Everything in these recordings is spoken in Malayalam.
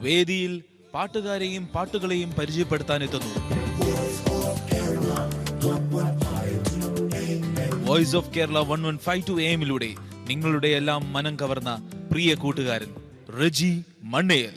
വേദിയിൽ പാട്ടുകാരെയും പാട്ടുകളെയും പരിചയപ്പെടുത്താനെത്തുന്നു വോയിസ് ഓഫ് കേരള 1152 AM-ലൂടെ നിങ്ങളുടെ എല്ലാം മനം കവർന്ന പ്രിയ കൂട്ടുകാരൻ റജി മണ്ണേൽ.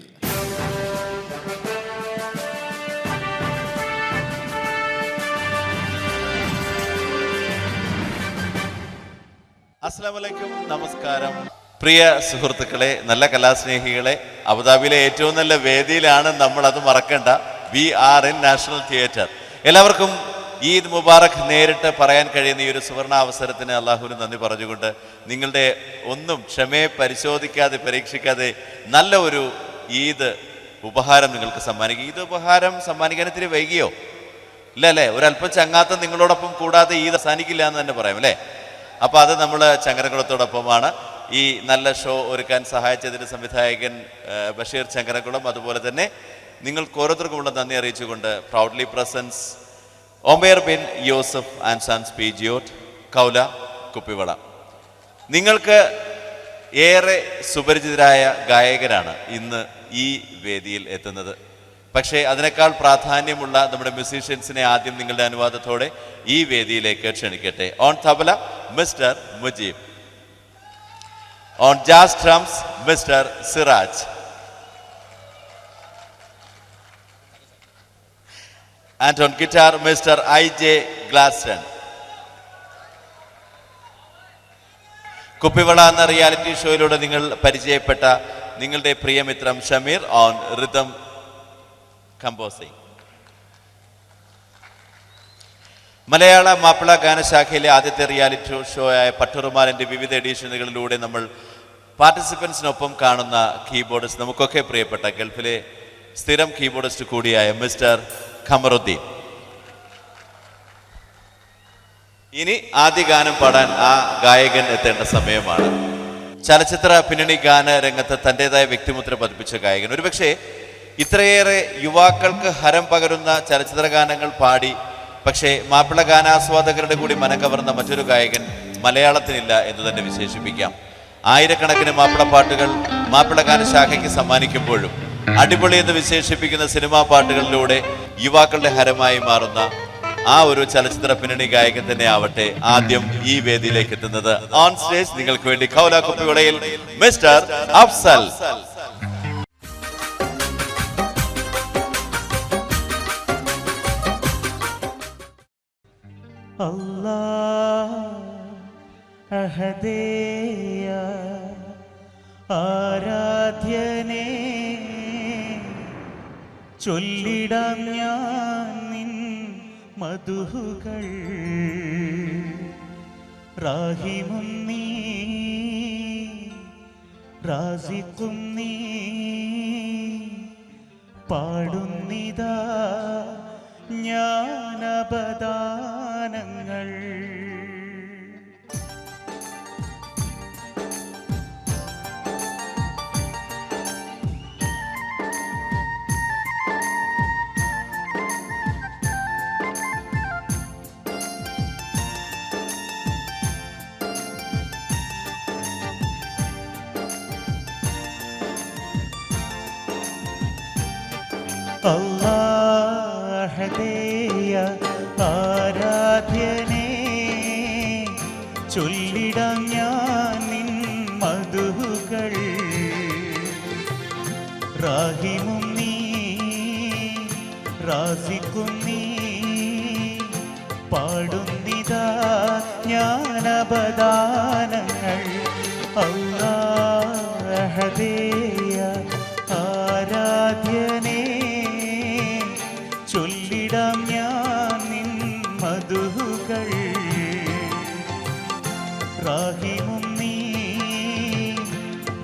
അസ്സലാമലൈക്കും, നമസ്കാരം. പ്രിയ സുഹൃത്തുക്കളെ, നല്ല കലാസ്നേഹികളെ, അബുദാബിയിലെ ഏറ്റവും നല്ല വേദിയിലാണ് നമ്മൾ, അത് മറക്കണ്ട. We are in national theatre. എല്ലാവർക്കും ഈദ് മുബാറക് നേരിട്ട് പറയാൻ കഴിയുന്ന ഈ ഒരു സുവർണ അവസരത്തിന് അള്ളാഹുവിന് നന്ദി പറഞ്ഞുകൊണ്ട് നിങ്ങളുടെ ഒന്നും ക്ഷമയെ പരിശോധിക്കാതെ പരീക്ഷിക്കാതെ നല്ല ഒരു ഈദ് ഉപഹാരം നിങ്ങൾക്ക് സമ്മാനിക്കും. ഈദ് ഉപഹാരം സമ്മാനിക്കാൻ ഇത്തിരി വൈകിയോ? ഇല്ല അല്ലേ? ഒരല്പം ചങ്ങാത്തം നിങ്ങളോടൊപ്പം കൂടാതെ ഈദ് അവസാനിക്കില്ല എന്ന് തന്നെ പറയാം അല്ലേ? അപ്പോൾ അത് നമ്മൾ ചങ്ങരകുളത്തോടൊപ്പമാണ്. ഈ നല്ല ഷോ ഒരുക്കാൻ സഹായിച്ചതിൻ്റെ സംവിധായകൻ ബഷീർ ചങ്ങരകുളം. അതുപോലെ തന്നെ നിങ്ങൾക്ക് ഓരോരുത്തർക്കുമുള്ള നന്ദി അറിയിച്ചുകൊണ്ട് proudly presents Omer bin Yosaf and sons പീജിയോട്ട്, കൗല, കുപ്പിവള. നിങ്ങൾക്ക് ഏറെ സുപരിചിതരായ ഗായകരാണ് ഇന്ന് ഈ വേദിയിൽ എത്തുന്നത്. പക്ഷേ അതിനേക്കാൾ പ്രാധാന്യമുള്ള നമ്മുടെ മ്യൂസീഷ്യൻസിനെ ആദ്യം നിങ്ങളുടെ അനുവാദത്തോടെ ഈ വേദിയിലേക്ക് ക്ഷണിക്കട്ടെ. On tabla mister Mujeeb, on jazz drums mister Siraj, and on guitar Mr. I.J. Glaston. Kuppivala എന്ന റിയാലിറ്റി ഷോയിലൂടെ നിങ്ങൾ പരിചയപ്പെട്ട നിങ്ങളുടെ പ്രിയമിത്രം Shameer on rhythm composing. Malayala Mappila ഗാനശാഖയിലെ ആദ്യത്തെ റിയാലിറ്റി ഷോ ആയ പട്ടുറുമാലിൻ്റെ വിവിധ എഡിഷനുകളിലൂടെ നമ്മൾ പാർട്ടിസിപ്പൻസിനൊപ്പം കാണുന്ന കീബോർഡിസ്റ്റ്, നമുക്കൊക്കെ പ്രിയപ്പെട്ട ഗൾഫിലെ സ്ഥിരം കീബോർഡിസ്റ്റ് കൂടിയായ മിസ്റ്റർ ഖമറുദ്ദീൻ. ഇനി ആദ്യ ഗാനം പാടാൻ ആ ഗായകൻ എത്തേണ്ട സമയമാണ്. ചലച്ചിത്ര പിന്നണി ഗാന രംഗത്ത് തൻ്റെതായ വ്യക്തിമുദ്ര പതിപ്പിച്ച ഗായകൻ. ഒരുപക്ഷെ ഇത്രയേറെ യുവാക്കൾക്ക് ഹരം പകരുന്ന ചലച്ചിത്ര ഗാനങ്ങൾ പാടി പക്ഷേ മാപ്പിള ഗാനാസ്വാദകരുടെ കൂടി മനം കവർന്ന മറ്റൊരു ഗായകൻ മലയാളത്തിനില്ല എന്ന് തന്നെ വിശേഷിപ്പിക്കാം. ആയിരക്കണക്കിന് മാപ്പിള പാട്ടുകൾ മാപ്പിള ഗാനശാഖയ്ക്ക് സമ്മാനിക്കുമ്പോഴും അടിപൊളി എന്ന് വിശേഷിപ്പിക്കുന്ന സിനിമാ പാട്ടുകളിലൂടെ യുവാക്കളുടെ ഹരമായി മാറുന്ന ആ ഒരു ചലച്ചിത്ര പിന്നണി ഗായകൻ തന്നെ ആവട്ടെ ആദ്യം ഈ വേദിയിലേക്ക് എത്തുന്നത്. ഓൺ സ്റ്റേജ് നിങ്ങൾക്ക് വേണ്ടി കൗല കുപ്പിവളയിൽ മിസ്റ്റർ അഫ്സൽ. അല്ലാഹ് അഹദേയ ആരാധ്യനേ, ചൊല്ലിടാം ഞാൻ നിൻ മധുഹുകൾ. റാഹിമും നീ റാസിഖും നീ, പാടുന്നിതാ ജ്ഞാനപദാനങ്ങൾ. അല്ലാഹദേയ ആരാധ്യനേ, ചൊല്ലിടാം ഞാൻ നിൻ മധുഹുകൾ. റാഹിമും നീ റാസിഖും നീ, പാടുന്നിതാ ജ്ഞാനപദാനങ്ങൾ. അല്ലാഹദേയ ആരാധ്യനേ, ചൊല്ലിടാം ഞാൻ നിൻ മധുഹുകൾ. റാഹിമും നീ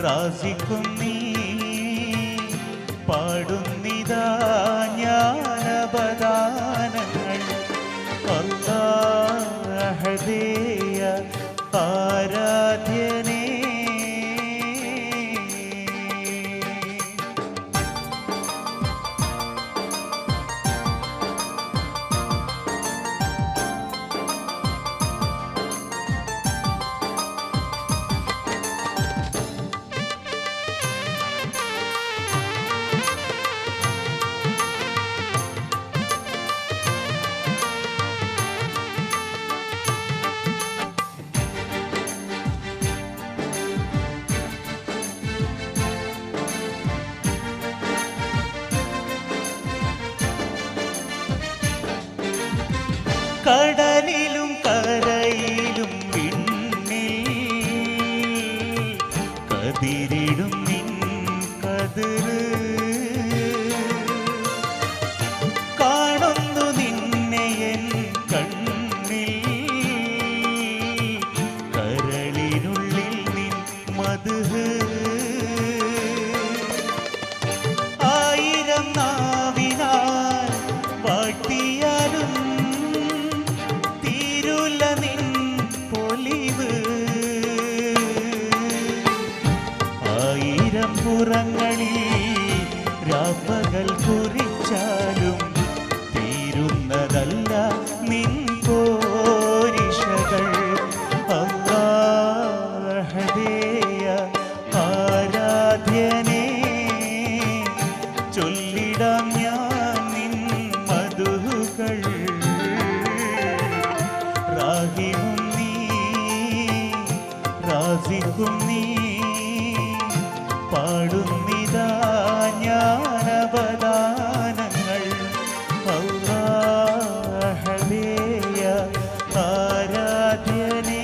റാസിഖും നീ, പാടുന്നിതാ ജ്ഞാനപദാനങ്ങൾ. അല്ലാഹദേയ ആരാധ്യനേ. കടലിലും കരയിലും വിണ്ണിൽ കതിരിടും നിൻ കതിര് കാണുന്നു നിന്നെ എൻ കണ്ണിൽ കരളിനുള്ളിൽ നിൻ മധുഹ് ആയിരം നാവിനാൽ വാഴ്ത്തിയാലും തീരുല നിൻ പൊലിവ് ആയിരം പുറങ്ങളിൽ രാപ്പകൽ കുറിച്ചാലും തീരുന്നതല്ല നിൻ പോരിഷകൾ അല്ലാഹുവേ ആരാധ്യനേ ചൊല്ലിടാം ഞാൻ നിൻ മധുകൾ റാഹിമും നീ റാസിഖും നീ പാടുന്നിതാ ഞാൻ അവദാനങ്ങൾ അല്ലാഹുവേ ആരാധ്യനേ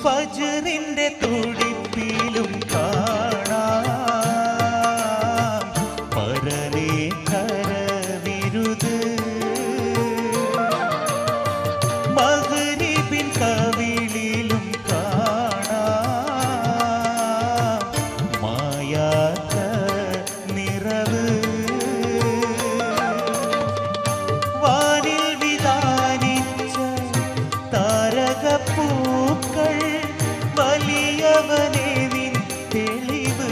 ഫജ്റിന്റെ തുടിപ്പിലും കാണാം പരലേ കരവിരുത് മഗ്രിബിൻ കവിളിലും കാണാം മായാത്ത നിറവ് വാനിൽ വിധാനിച്ച താരകപ്പൂക്കൾ വലിയവനേ നിൻ തെളിവ്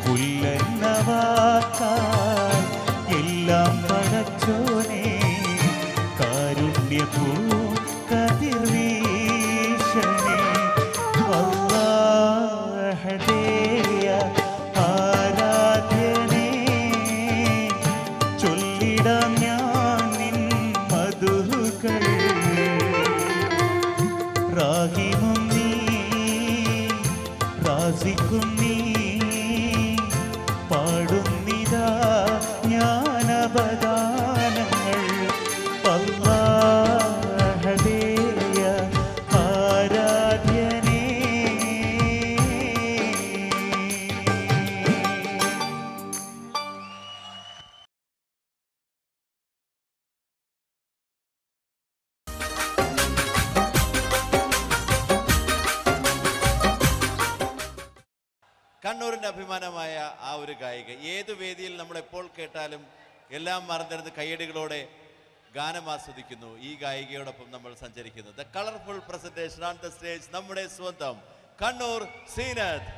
പുല്ലെന്ന വാക്കാൽ എല്ലാം പടച്ചോനെ കാരുണ്യപൂ കതിർവീശനെ അല്ലാഹുവേ ആരാധ്യനേ ചൊല്ലിടാം ഞാൻ നിൻ മധുകൾ റാഹിമും നീ റാസിഖും നീ പാടുന്നിതാ ഞാൻ അവദാനങ്ങൾ അല്ലാഹുവേ ആരാധ്യനേ കണ്ണൂരിന്റെ അഭിമാനമായ ആ ഒരു ഗായിക ഏത് വേദിയിൽ നമ്മൾ എപ്പോൾ കേട്ടാലും എല്ലാം മറന്നിരുന്ന് കയ്യടികളോടെ ഗാനം ആസ്വദിക്കുന്നു. ഈ ഗായികയോടൊപ്പം നമ്മൾ സഞ്ചരിക്കുന്നു. The colourful presentation on the stage നമ്മുടെ സ്വന്തം കണ്ണൂർ സീനത്ത്.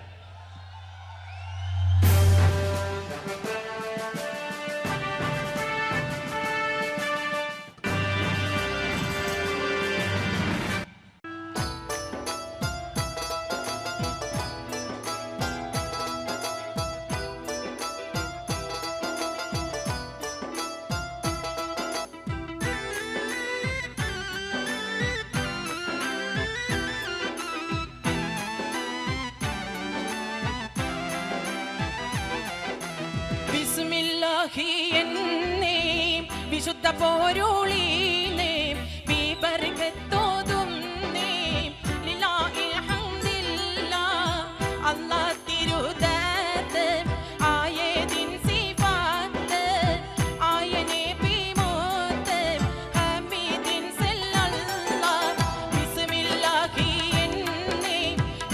വിശുദ്ധ പോരുളീനേ ബിബർകത്തോതും നേ ലില്ലാഹിൽ ഹംദില്ലാഹ് അല്ലാഹ് തിരുദാത്ത് ആയതിൻ സിഫാത്ത് ആയനെ ബിമോത്ത് ഹമീദിൻ സല്ലല്ലാഹ് ബിസ്മില്ലാഹി എന്നേ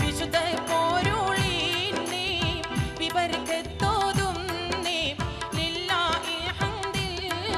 വിശുദ്ധ പോരുളീനേ ബിബർകത്തോതും നേ ലില്ലാഹിൽ ഹംദില്ലാഹ്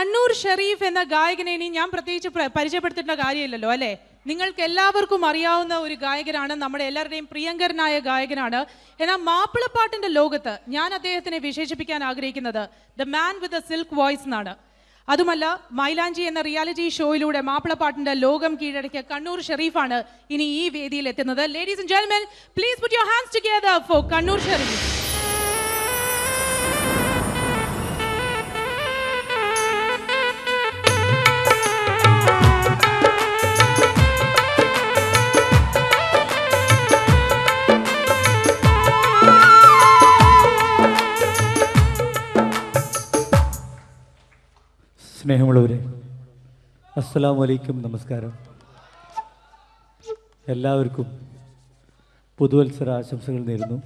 കണ്ണൂർ ഷെരീഫ് എന്ന ഗായകനെ ഇനി ഞാൻ പ്രത്യേകിച്ച് പരിചയപ്പെടുത്തേണ്ട കാര്യമില്ലല്ലോ അല്ലേ? നിങ്ങൾക്ക് എല്ലാവർക്കും അറിയാവുന്ന ഒരു ഗായകനാണ്, നമ്മുടെ എല്ലാവരുടെയും പ്രിയങ്കരനായ ഗായകനാണ്. എന്നാൽ മാപ്പിളപ്പാട്ടിന്റെ ലോകത്ത് ഞാൻ അദ്ദേഹത്തിനെ വിശേഷിപ്പിക്കാൻ ആഗ്രഹിക്കുന്നത് the man with the silk voice എന്നാണ്. അതുമല്ല, മൈലാഞ്ചി എന്ന റിയാലിറ്റി ഷോയിലൂടെ മാപ്പിളപ്പാട്ടിന്റെ ലോകം കീഴടക്കിയ കണ്ണൂർ ഷെരീഫാണ് ഇനി ഈ വേദിയിൽ എത്തുന്നത്. Ladies and gentlemen, please put your hands together for Kannur Shareef. സ്നേഹമുള്ളവരെ, അസ്സലാമു അലൈക്കും, നമസ്കാരം. എല്ലാവർക്കും പുതുവത്സര ആശംസകൾ നേരുന്നു.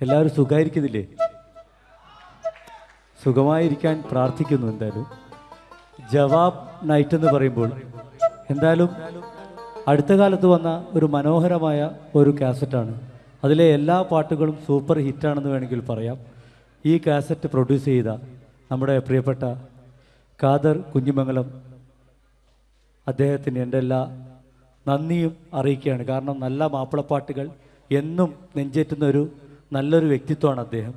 എല്ലാവരും സുഖമായിരിക്കുന്നില്ലേ? സുഖമായിരിക്കാൻ പ്രാർത്ഥിക്കുന്നു. എന്തായാലും ജവാബ് നൈറ്റ് എന്ന് പറയുമ്പോൾ എന്തായാലും അടുത്ത കാലത്ത് വന്ന ഒരു മനോഹരമായ ഒരു കാസറ്റാണ്. അതിലെ എല്ലാ പാട്ടുകളും സൂപ്പർ ഹിറ്റാണെന്ന് വേണമെങ്കിൽ പറയാം. ഈ കാസറ്റ് പ്രൊഡ്യൂസ് ചെയ്ത നമ്മുടെ പ്രിയപ്പെട്ട ഖാദർ കുഞ്ഞിമംഗലം അദ്ദേഹത്തിന് എൻ്റെ എല്ലാ നന്ദിയും അറിയിക്കുകയാണ്. കാരണം നല്ല മാപ്പിളപ്പാട്ടുകൾ എന്നും നെഞ്ചേറ്റുന്ന ഒരു നല്ലൊരു വ്യക്തിത്വമാണ് അദ്ദേഹം.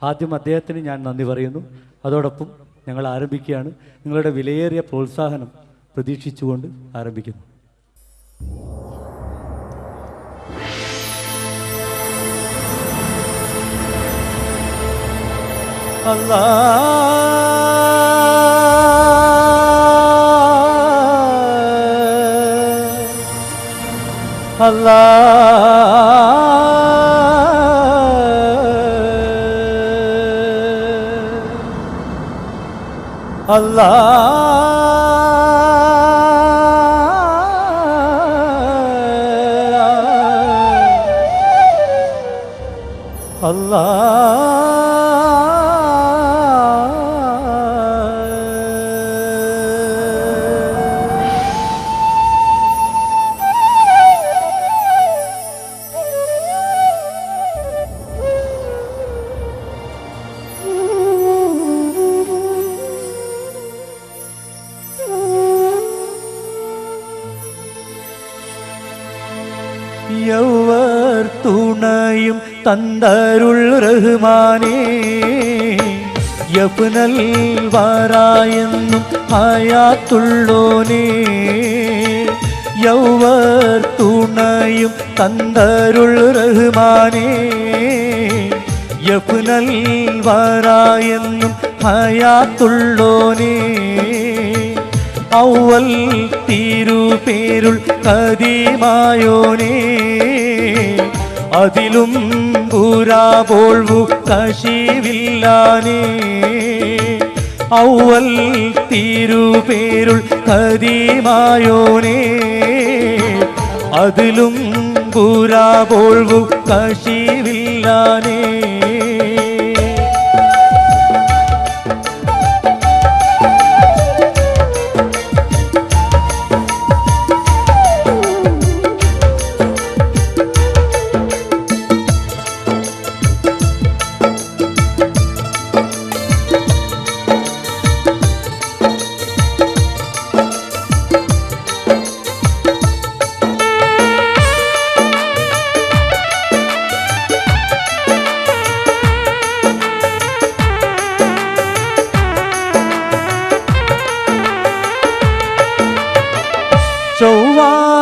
ആദ്യം അദ്ദേഹത്തിന് ഞാൻ നന്ദി പറയുന്നു. അതോടൊപ്പം ഞങ്ങൾ ആരംഭിക്കുകയാണ്. നിങ്ങളുടെ വിലയേറിയ പ്രോത്സാഹനം പ്രതീക്ഷിച്ചുകൊണ്ട് ആരംഭിക്കുന്നു. യൗവർ തുണയും തന്തരുൾ റഹ്മാനേ, യഫ്നൽ വറായെന്നും ഹയാത്തുള്ളോനേ. യൗവർ തുണയും തന്തരുൾ റഹ്മാനേ, യഫ്നൽ വറായെന്നും ഹയാത്തുള്ളോനേ. ഔവൽ തിരുപേരുൾ കദീമായോനേ, അതിലും പുരാപോൾവു കശിവില്ലാനേ. ഔവൽ തിരുപേരുൾ കദീമായോനേ, അതിലും പുരാപോൾവു കശിവില്ലാനേ.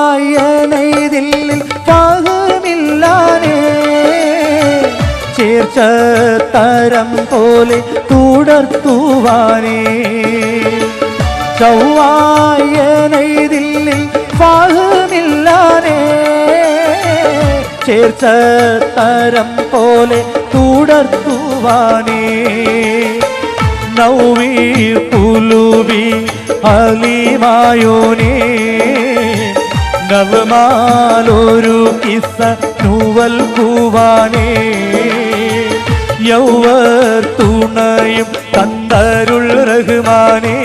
ചൊവ്വായനൈതിൽ പാകമില്ലാനേ, ചേർച്ചത്തരം പോലെ തുടർത്തുവാനേ. ചൊവ്വായനൈതിൽ പാകമില്ലാനേ, ചേർച്ചത്തരം പോലെ തുടർത്തുവാനേ. നൗവീർ കുലൂബി ഹലീമായോനേ, നവമാലൊരു കിസ്സ നൂവൽ കൂവാനേ. യൗവർ തുണയും തന്തരുൾ റഹ്മാനേ,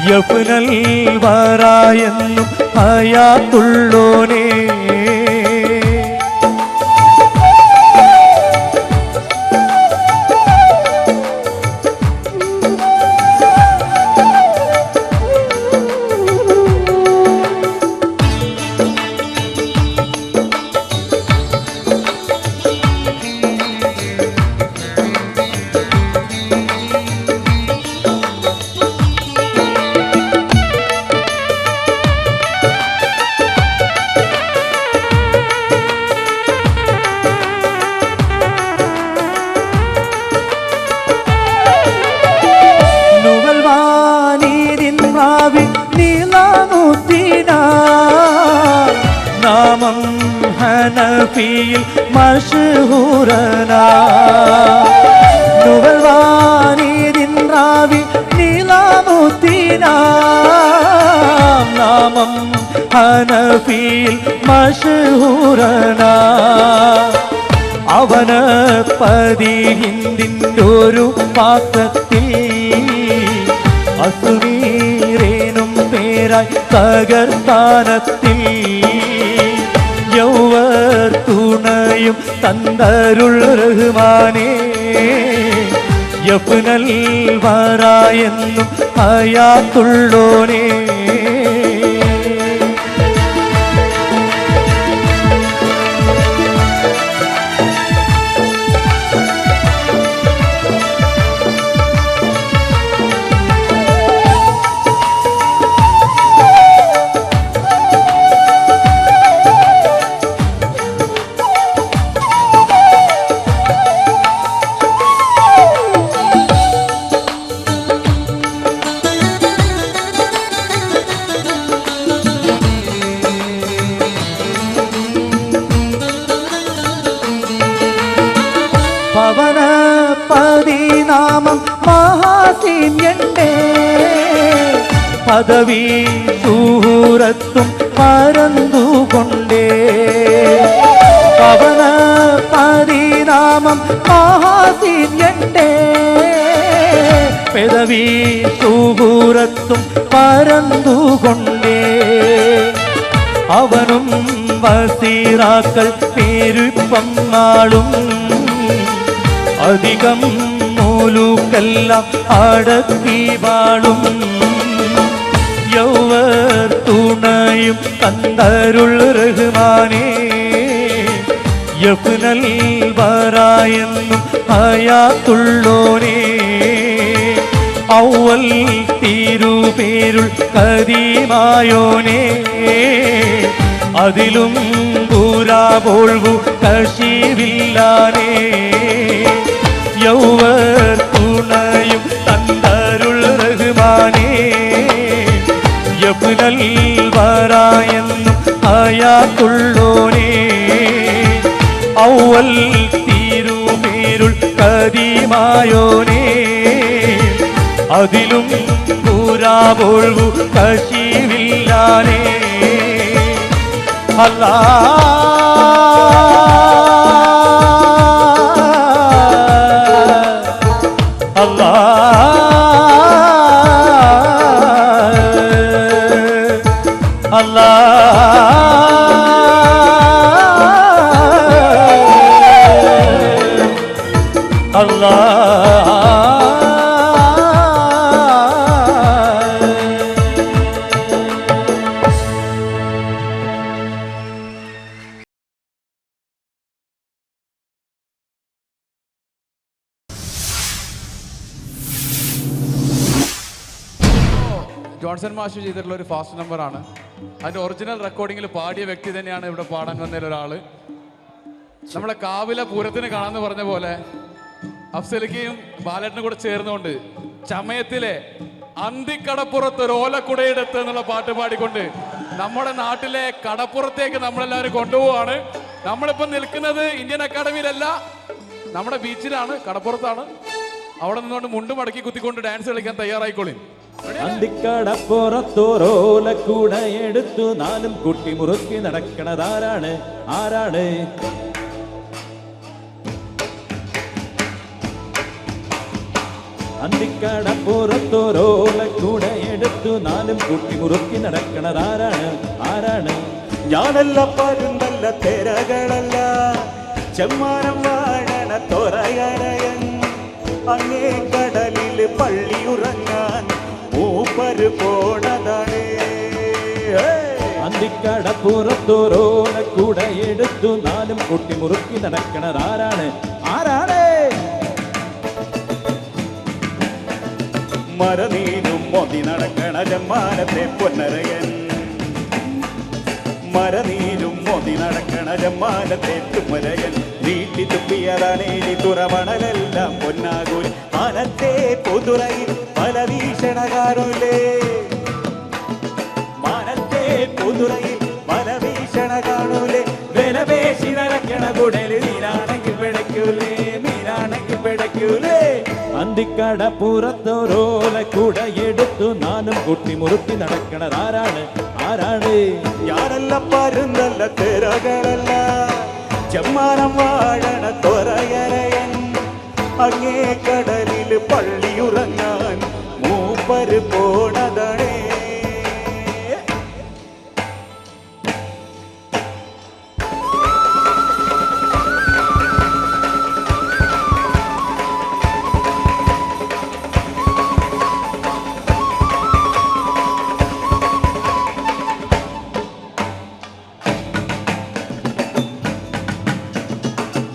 യഫ്നൽ വറായെന്നും ഹയാത്തുള്ളോനേ. ഹനഫിയിൽ മഷ്ഹൂറനാ നുവൽവാനീതിൻ റാവി നീലാമുദ്ദീനാം നാമം ഹനഫിയിൽ മഷ്ഹൂറനാ അവന് പതിഹിന്ദിൻ്റെ ഒരു പാത്രത്തിൽ അസുനീറേനും പേരായി തകർത്താനത്തിൽ യൗവർ തുണയും തന്തരുൾ റഹ്മാനേ യഫ്നൽ വറായെന്നും ഹയാത്തുള്ളോനേ പവന പതിനാമം മഹാസീന്യണ്ടേ പദവി സൂറത്തും പരന്നുകൊണ്ടേ പവന പതിനാമം മഹാസീന്യണ്ടേ പദവി സൂറത്തും പരന്നുകൊണ്ടേ അവനും വസീറാക്കൾ പേരുപ്പം നാളും അധികം മൂലൂക്കെല്ലാം അടക്കി വാളും യൗവർ തുണയും തന്തരുൾ റഹ്മാനേ യഫ്നൽ വറായെന്നും ഹയാത്തുള്ളോനേ ഔവൽ തിരുപേരുൾ കദീമായോനേ അതിലും പൂരാപോൾവു കശിവില്ലാനേ യൗവർ തുണയും തന്തരുൾ റഹ്മാനേ യഫ്നൽ വറായെന്നും ഹയാത്തുള്ളോനേ ഔവൽ തിരുപേരുൾ കദീമായോനേ അതിലും പൂരാപോൾവു കശിവില്ലാനേ അല്ലാ അല്ലാ അല്ലാ അല്ലാ ജോൺസൺ മാഷ് ചെയ്തിട്ടുള്ള ഒരു ഫാസ്റ്റ് നമ്പറാണ്. അതിൻ്റെ ഒറിജിനൽ റെക്കോർഡിങ്ങിൽ പാടിയ വ്യക്തി തന്നെയാണ് ഇവിടെ പാടാൻ വന്നതിൽ ഒരാൾ. നമ്മളെ കാവിലെ പൂരത്തിന് കാണാമെന്ന് പറഞ്ഞ പോലെ അഫ്സലിക്കയും ബാലേട്ടനും കൂടെ ചേർന്നുകൊണ്ട് ചമയത്തിലെ അന്തിക്കടപ്പുറത്ത് ഒരു ഓലക്കുടയെടുത്ത് എന്നുള്ള പാട്ട് പാടിക്കൊണ്ട് നമ്മുടെ നാട്ടിലെ കടപ്പുറത്തേക്ക് നമ്മളെല്ലാവരും കൊണ്ടുപോവാണ്. നമ്മളിപ്പം നിൽക്കുന്നത് ഇന്ത്യൻ അക്കാഡമിയിലല്ല, നമ്മുടെ ബീച്ചിലാണ്, കടപ്പുറത്താണ്. അവിടെ നിന്നുകൊണ്ട് മുണ്ട് മടക്കി കുത്തിക്കൊണ്ട് ഡാൻസ് കളിക്കാൻ തയ്യാറായിക്കോളി. അന്തിക്കടപ്പുറത്തോരോലക്കൂട എടുത്തു നാലും കുട്ടി മുറുക്കി നടക്കണതാരാണ്? ആരാണ്? അന്തിക്കടപ്പുറത്തോരോലക്കൂട എടുത്തു നാലും കുട്ടി മുറുക്കി നടക്കണതാരാണ്? ആരാണ്? ഞാനല്ല പരുന്തല്ല തെരകളല്ല ചെമ്മാനം വാഴണ തൊറയരയൻ അങ്ങേ കടലിൽ പള്ളി ഉറങ്ങാൻ മൂപ്പര് പോണതാണ്. അന്തിക്കടപ്പുറത്തോരോലക്കൂട എടുത്തു നാലും കുട്ടി മുറുക്കി നടക്കണതാരാണ്? ആരാണ്? മരനീനും മൊതി നടക്കണ ജമ്മാനത്തെ പൊന്നരയൻ മരനീരും മൊതി നടക്കണ ജമ്മാനത്തെ തുമ്മരയൻ വീട്ടി തുപ്പിയതാനേലി തുറമണലെല്ലാം പൊന്നാകൂലി മാനത്തെ പൊതുറയിൽ പല വീക്ഷണകാരുലേ മാനത്തെ പൊതുറയിൽ പല വീക്ഷണ കാണൂലേ വില വിലപേശി നടക്കണ കുടല് നീരാണെങ്കിൽ പിടയ്ക്കൂലേ നീരാണെങ്കിൽ പിടയ്ക്കൂലേ അന്തിക്കട പുറത്തൊരോല കുടയെടുത്തു നാലും കുട്ടി മുറുക്കി നടക്കണതാരാണ് ആരാണ് ഞാനല്ല പരുന്നല്ല തിരകളല്ല ചെമ്മാനം വാഴണ തൊറയരയൻ അങ്ങേ കടലിൽ പള്ളിയുറങ്ങാൻ മൂപ്പര് പോണതണേ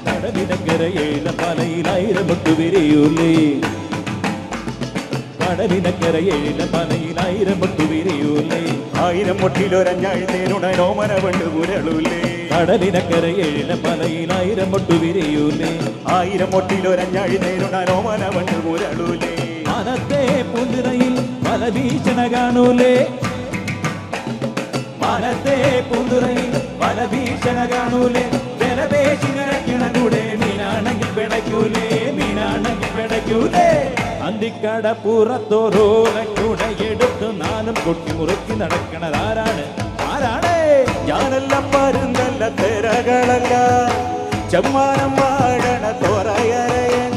കടലിനക്കരയേല പലയിലായിരം ഒട്ടു വിരിയൂലേ കടലിനക്കരയേല പലയിലായിരം ഒട്ടു വിരിയൂലേ 1000 മുട്ടിലൊരഞ്ഞാഴ്ത്തേനുടനോമന പണ്ട് മുരളൂലേ കടലിനക്കരയേല പലയിലായിരം ഒട്ടു വിരിയൂലേ 1000 മുട്ടിലൊരഞ്ഞാഴ്ത്തേനുടനോമന പണ്ട് മുരളൂലേ മനത്തെ പുതിരയിൽ പല ഭീഷണ കാണൂലേ മനത്തെ പുതുറയിൽ പല ഭീഷണ കാണൂലേ വിലപേശി നിറയ്ക്കണ കൂടെ മീനാണെങ്കിൽ പിടയ്ക്കൂലേ മീനാണെങ്കിൽ പിടയ്ക്കൂലേ അന്തിക്കട പുറത്തോരോല കുടയെടുത്ത് നാലും കൊട്ടി മുറുക്കി നടക്കണതാരാണ് ആരാണ് ഞാനല്ല പരുന്നല്ല തിരകളല്ല ചെമ്മാനം വാഴണ തൊറയരയൻ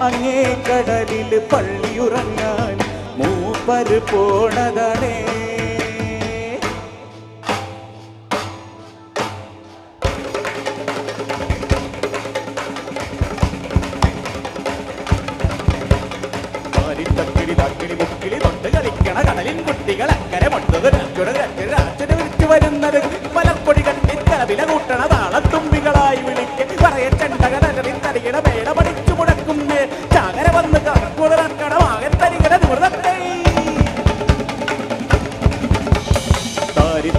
അങ്ങേ കടലിൽ പള്ളിയുറങ്ങാൻ മൂപ്പര് പോണതണേ തക്കിടി തക്കിടി മുക്കിളി തൊട്ട് കളിക്കണ കടലിൻ കുട്ടികൾ അക്കരെ വിളിച്ചു വരുന്നത് മലപ്പൊടി കട്ടി കലവില കൂട്ടണ താളത്തുമ്പികളായി വിളിക്ക് പറയ ചെണ്ടകലറിൽ തരികിട മേട പഠിച്ചു മുടക്കുന്നേ ചാകര വന്ന് കണക്കുടക്കണ ആകത്തരികിട നിവൃത്തേ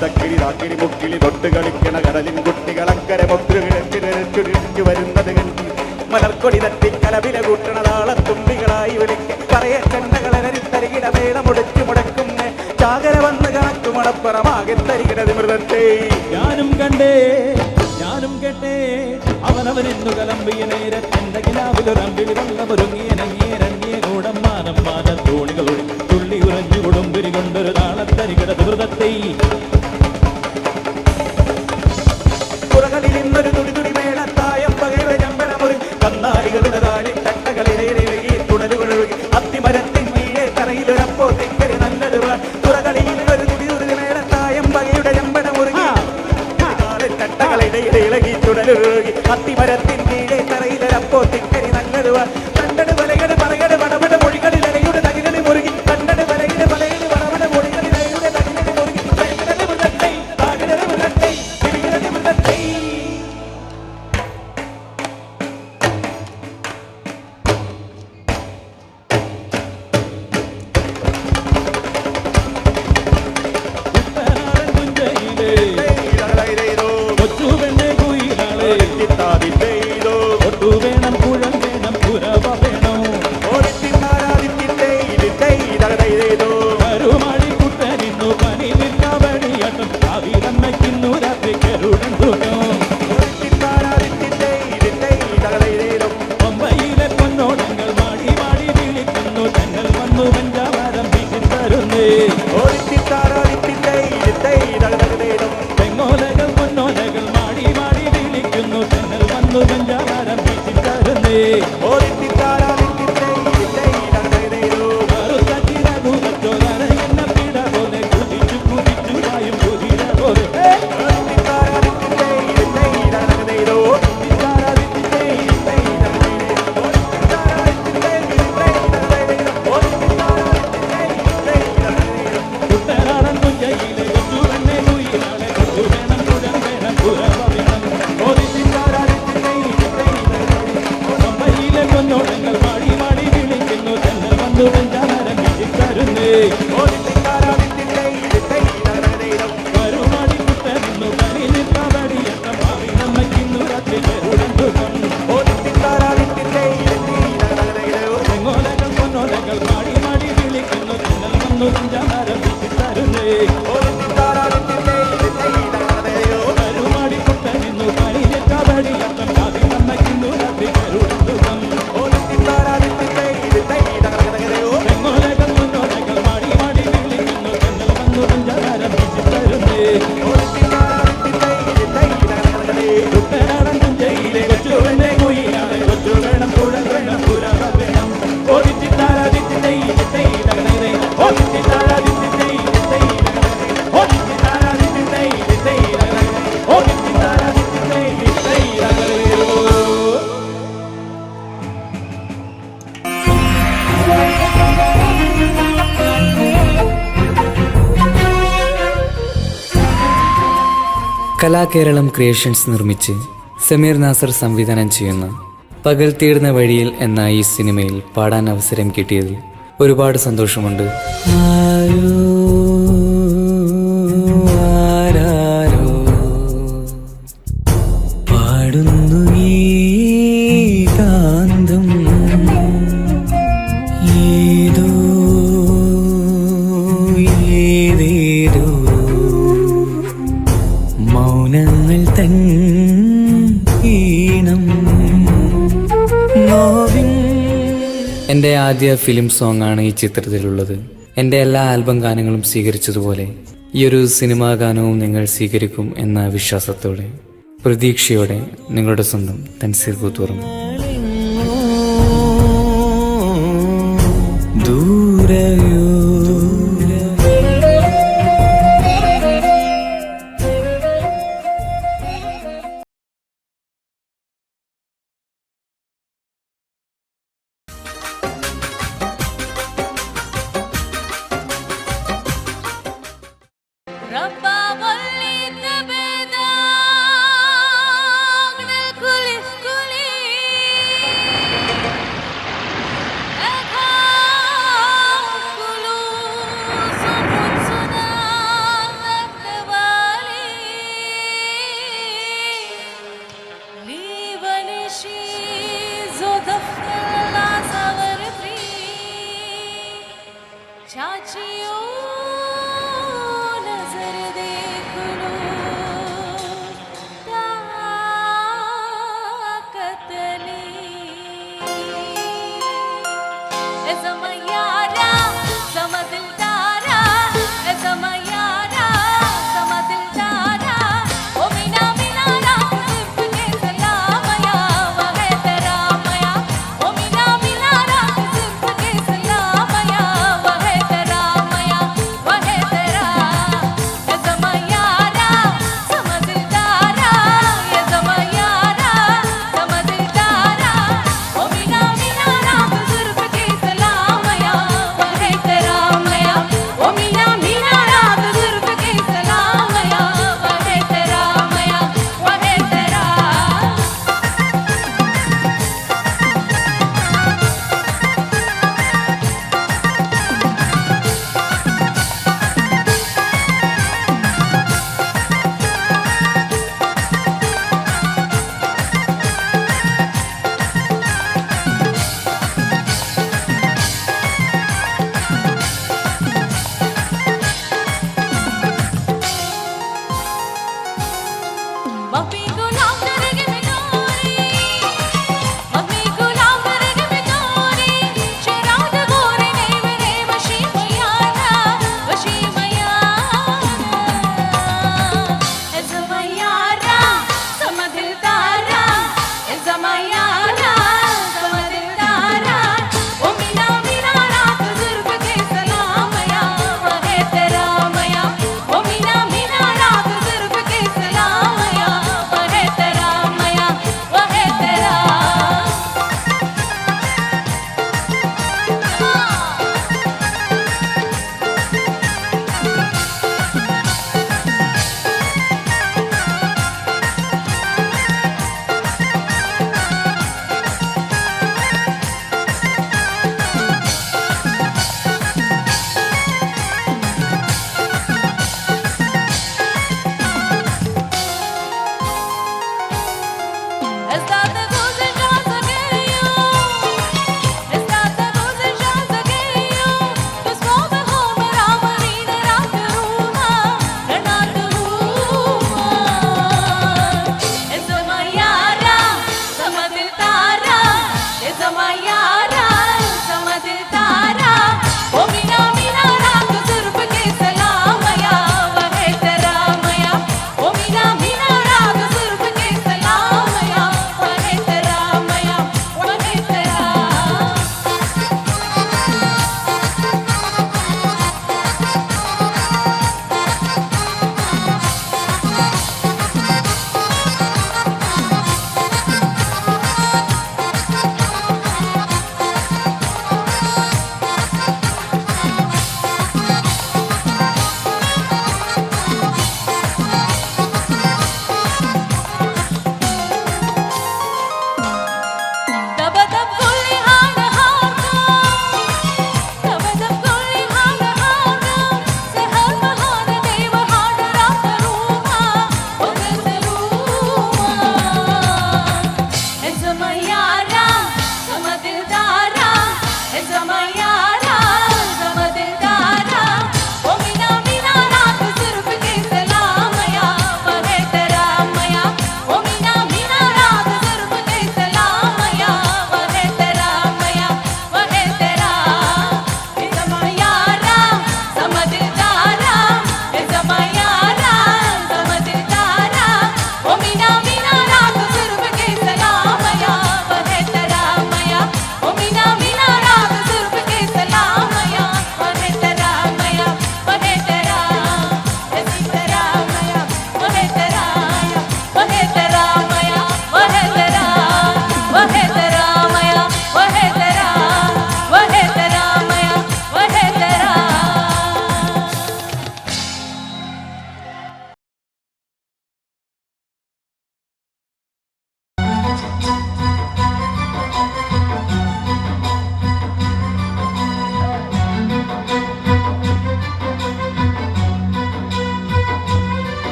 തക്കിടി താക്കിടി മുക്കിളി തൊട്ട് കളിക്കണ കടലിൻ കുട്ടികൾ അക്കരെ വിളിച്ചു വരുന്നത് കണ്ടി മലർക്കൊടി തട്ടി കലവില കൂട്ടണ താളത്തുമ്പികളായി വിളിക്ക് പറയ ചെണ്ടകളരിത്തരികിട മേട മുടിച്ചു മുടക്കുന്നേ ചാകര വന്ന് കണക്കു മണപ്പുറമാകെ തരികിട നിവൃത്തേ ഞാനും കേട്ടേ അവനവനെന്നു കലമ്പിയ നേരത്തെന്റെ കിലാവിലൊരമ്പിളി വല്ലമൊരുങ്ങിയനങ്ങിയരങ്ങിയ കൂടം മാനം മാന തോണികളൊഴി തുള്ളി ഉറഞ്ഞു കൊടുമ്പിരി കൊണ്ടൊരു താളത്തരികിട നിവൃത്തേ പുറകളിൽ ഇന്നൊരു തുടി മേളത്തായം പകയുടെ ചമ്പരമുറി കന്നാലികളുടെ താഴെ തട്ടകളിലേറി തുടലുകളൊഴുകി അത്തിമരത്തിൻ കീഴെ തറയിലൊരപ്പോ തെക്കരി നല്ലത് പുറകളിൽ ഇന്നൊരു തുടി മേളത്തായം പകയുടെ ചമ്പരമുറി തട്ടകളിടയിൽ ഇളകി തുടലൊഴുകി അത്തിമരത്തിൻ കീഴെ തറയിലൊരപ്പോ തെക്കരി നല്ലത് കണ്ടട് വലകട് പറകട് വടപട മൊഴികളിൽ ഇലയുടെ തകിലടി മുറുകി കണ്ടട് വലയുടെ വലയുടെ വടപട മൊഴികളിൽ ഇലയുടെ തകിലടി മുറുകി വേണം കുഴൽ വേണം പുരവ കലാകേരളം ക്രിയേഷൻസ് നിർമ്മിച്ച് സമീർ നാസർ സംവിധാനം ചെയ്യുന്ന പകൽ തീർന്ന വഴിയിൽ എന്ന ഈ സിനിമയിൽ പാടാൻ അവസരം കിട്ടിയതിൽ ഒരുപാട് സന്തോഷമുണ്ട്. ആരാരോ പാടുന്നു ഈ കാന്തം, ഏതോ ഏതേതോ മൗനങ്ങൾ തൻ ഈണം. എൻ്റെ ആദ്യ ഫിലിം സോങ് ആണ് ഈ ചിത്രത്തിലുള്ളത്. എൻ്റെ എല്ലാ ആൽബം ഗാനങ്ങളും സ്വീകരിച്ചതുപോലെ ഈ ഒരു സിനിമാ ഗാനവും നിങ്ങൾ സ്വീകരിക്കും എന്ന വിശ്വാസത്തോടെ പ്രതീക്ഷയോടെ നിങ്ങളുടെ സ്വന്തം തൻസീർ കൂത്തുറം. ദൂരയോ चाचियों नजर देख लो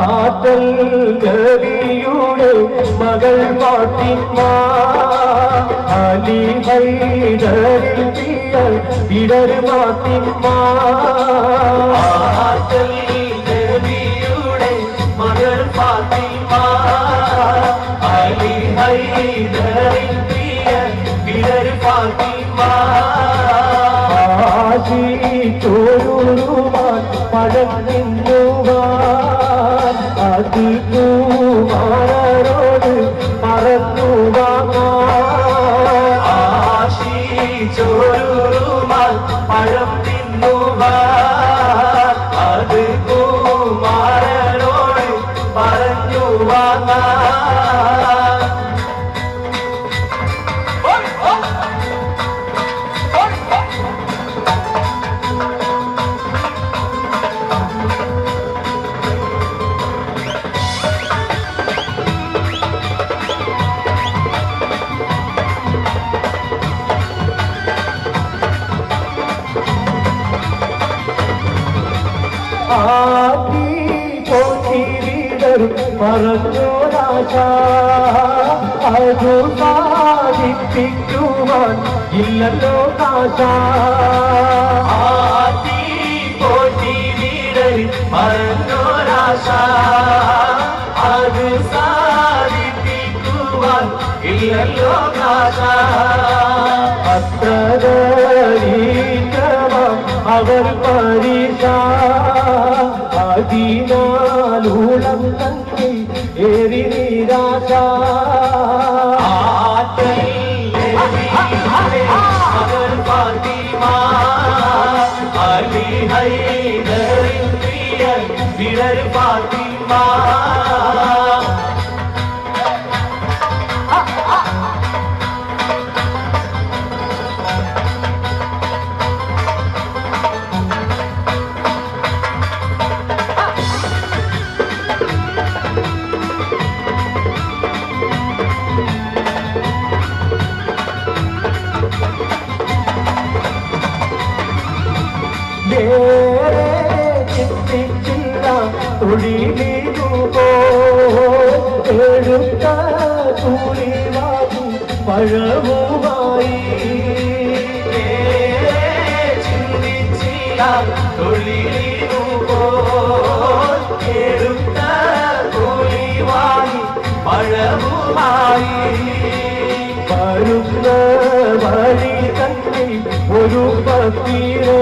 ആറ്റൽ നബിയുടെ മകൾ ഫാത്തിമ അലി ഹൈദരിൽ പിടർ ഫാത്തിമ ആറ്റൽ നബിയുടെ മകൾ ഫാത്തിമ അലി ഹൈദരിൽ പിടർ ഫാത്തിമ ആശി ചോരുമാൻ പഴം തിന്നുവാൻ അതികുമാരോട് മറന്നു ആശി ചോരുമാൻ പഴം തിന്നുവാൻ അതികുമാരോട് പറഞ്ഞു പറഞ്ഞു രാജാ അതു സാധിപ്പിക്കുവാൻ ഇല്ലല്ലോ കാശാ പറഞ്ഞു രാജാ അത് സാധിപ്പിക്കുവാൻ ഇല്ലല്ലോ കാശാ അത്രരീക്രമം അവർ പരീക്ഷ അതിനാലൂളം തന്നെ ഏറി നിരാശ അവർ ഫാത്തിമ അലി ഹൈദരിൻ പ്രിയ വിടർ ഫാത്തിമ ചിന്തിച്ചില്ല തൊഴിലിരുപോ എഴുത്ത കൂലിവാകും പഴവുമായി ചിന്തിച്ചില്ല തൊഴിലിരുപോ എഴുത്ത കൂലിവായി പഴവുമായി വരുന്ന വഴി തന്നെ ഒരു പത്തിരോ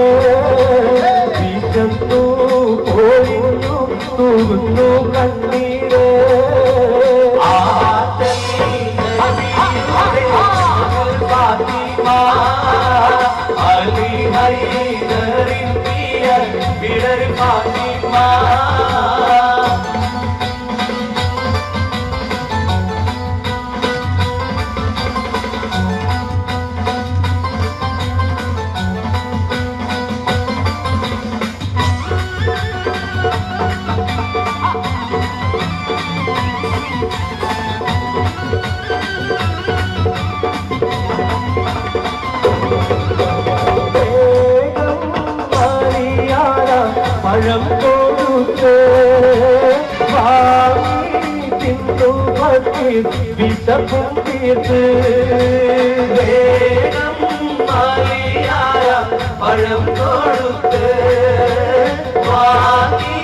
വിശന്നു പോയിരുന്നു തൂകുന്നു കണ്ണീരോ ഫാത്തിമ അലി ഹൈദരിൻ പ്രിയ വിടർ ഫാത്തിമ പഴം കൊടുത്ത് വാങ്ങി തിന്നു ഭക്തി വിശപ്പും തീർത്ത് വേഗം മാറിയായ പഴം കൊടുത്ത് വാങ്ങി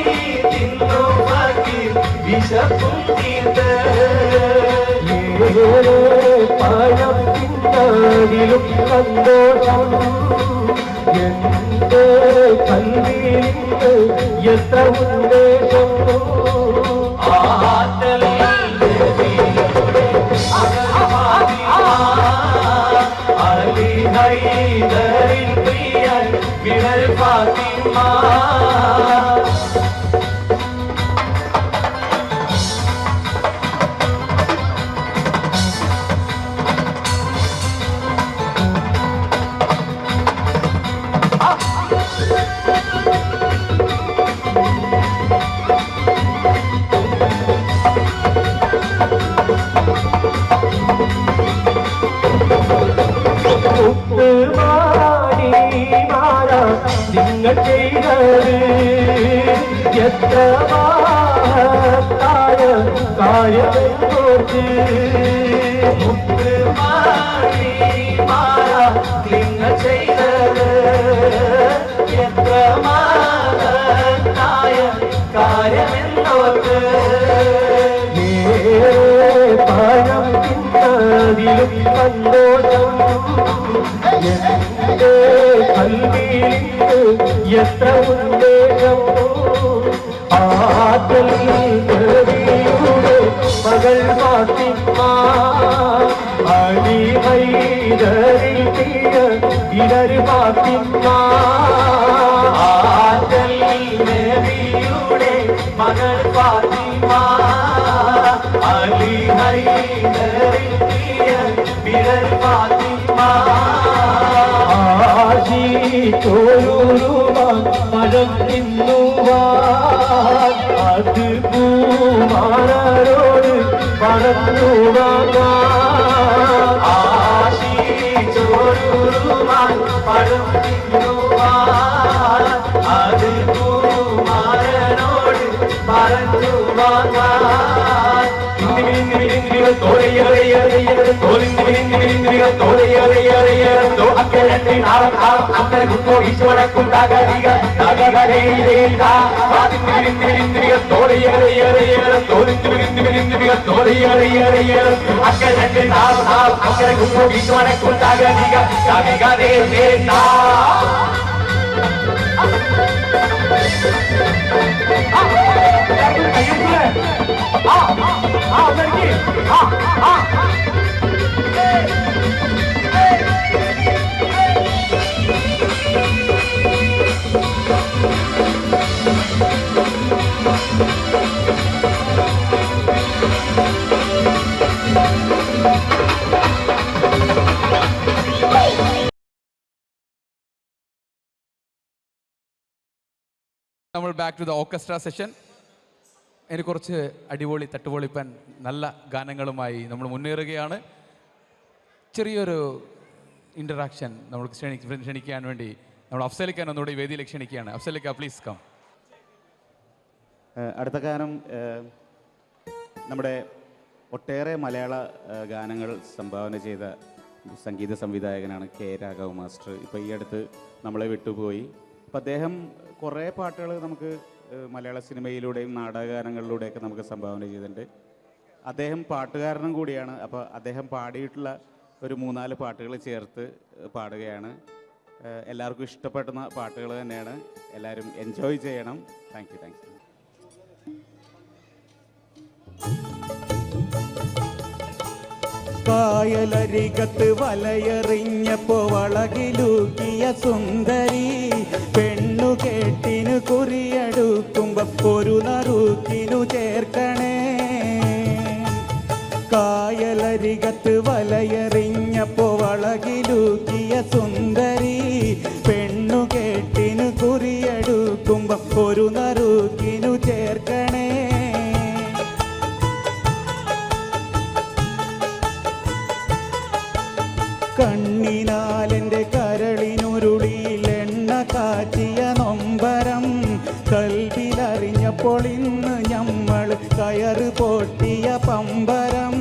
തിന്നു ഭക്തി വിശപ്പും തീർത്ത് ഏറെ പഴം തിന്നതിലും സന്തോഷം എന്റെ കൽവിലിന്ന് എത്ര ഉന്മേഷം അലി ഹൈദരിൻ പ്രിയ വിടർ ഫാത്തിമ കാര്യമെന്നോർത്ത് മുത്തുമാരി മാല നിങ്ങൾ ചെയ്തത് എത്ര മഹത്തായ കാര്യമെന്നോർത്ത് പഴം തിന്നതിലും സന്തോഷം എന്റെ കൽവിയിൽ എത്ര ഉന്മേഷം ആറ്റൽ ദേവിയുടെ മകൾ ഫാത്തിമ അലി ഹൈദരിൽ തീയ ഇടര് ഫാത്തിമ ആറ്റൽ ദേവിയുടെ മകൾ ഫാത്തിമ അലി ഹൈദരിൽ തീയ ഇടര് ഫാത്തിമ മഴം തിന്നുവാൻ അത് പൂമാരോട് പടത്തുവാൻ ആശിച്ചോരുമാൻ പഴം തിന്നുവാൻ അത് പൂമാരോട് പടത്തുവാൻ നമ്മൾ back to the orchestra session. ഇനി കുറച്ച് അടിപൊളി തട്ടുപൊളിപ്പൻ നല്ല ഗാനങ്ങളുമായി നമ്മൾ മുന്നേറുകയാണ്. ചെറിയൊരു ഇൻറ്ററാക്ഷൻ നമ്മൾക്ക് ക്ഷണിക്കാൻ വേണ്ടി നമ്മൾ അഫ്സലിക്കാൻ ഒന്നുകൂടി വേദിയിലേക്ക് ക്ഷണിക്കുകയാണ്. അഫ്സലിക്ക പ്ലീസ് കം. അടുത്ത ഗാനം നമ്മുടെ ഒട്ടേറെ മലയാള ഗാനങ്ങൾ സംഭാവന ചെയ്ത സംഗീത സംവിധായകനാണ് കെ രാഘവ മാസ്റ്റർ. ഇപ്പോൾ ഈ അടുത്ത് നമ്മളെ വിട്ടുപോയി. അപ്പം അദ്ദേഹം കുറേ പാട്ടുകൾ നമുക്ക് മലയാള സിനിമയിലൂടെയും നാടകഗാനങ്ങളിലൂടെയൊക്കെ നമുക്ക് സംഭാവന ചെയ്തിട്ടുണ്ട്. അദ്ദേഹം പാട്ടുകാരനും കൂടിയാണ്. അപ്പോൾ അദ്ദേഹം പാടിയിട്ടുള്ള ഒരു 3-4 പാട്ടുകൾ ചേർത്ത് പാടുകയാണ്. എല്ലാവർക്കും ഇഷ്ടപ്പെടുന്ന പാട്ടുകൾ തന്നെയാണ്. എല്ലാവരും എൻജോയ് ചെയ്യണം. Thank you. കായലരികത്ത് വലയെറിഞ്ഞപ്പോ വളകിലൂക്കിയ സുന്ദരി പെണ്ണു കേട്ടിനു കുറിയെടുക്കുമ്പോ ഒരു നറുക്കിനു ചേർക്കണേ. കായലരികത്ത് വലയെറിഞ്ഞപ്പോ വളകിലൂക്കിയ സുന്ദരി പെണ്ണു കേട്ടിനു കുറിയെടുക്കുമ്പോ ഒരു നറുക്കിനു ചേർക്കണേ. കണ്ണിനാലെൻ്റെ കരളിനുരുളിയിൽ എണ്ണ കാച്ചിയ നൊമ്പരം കൽവിലറിഞ്ഞപ്പോൾ ഇന്ന് ഞമ്മൾ കയറ് പൊട്ടിയ പമ്പരം.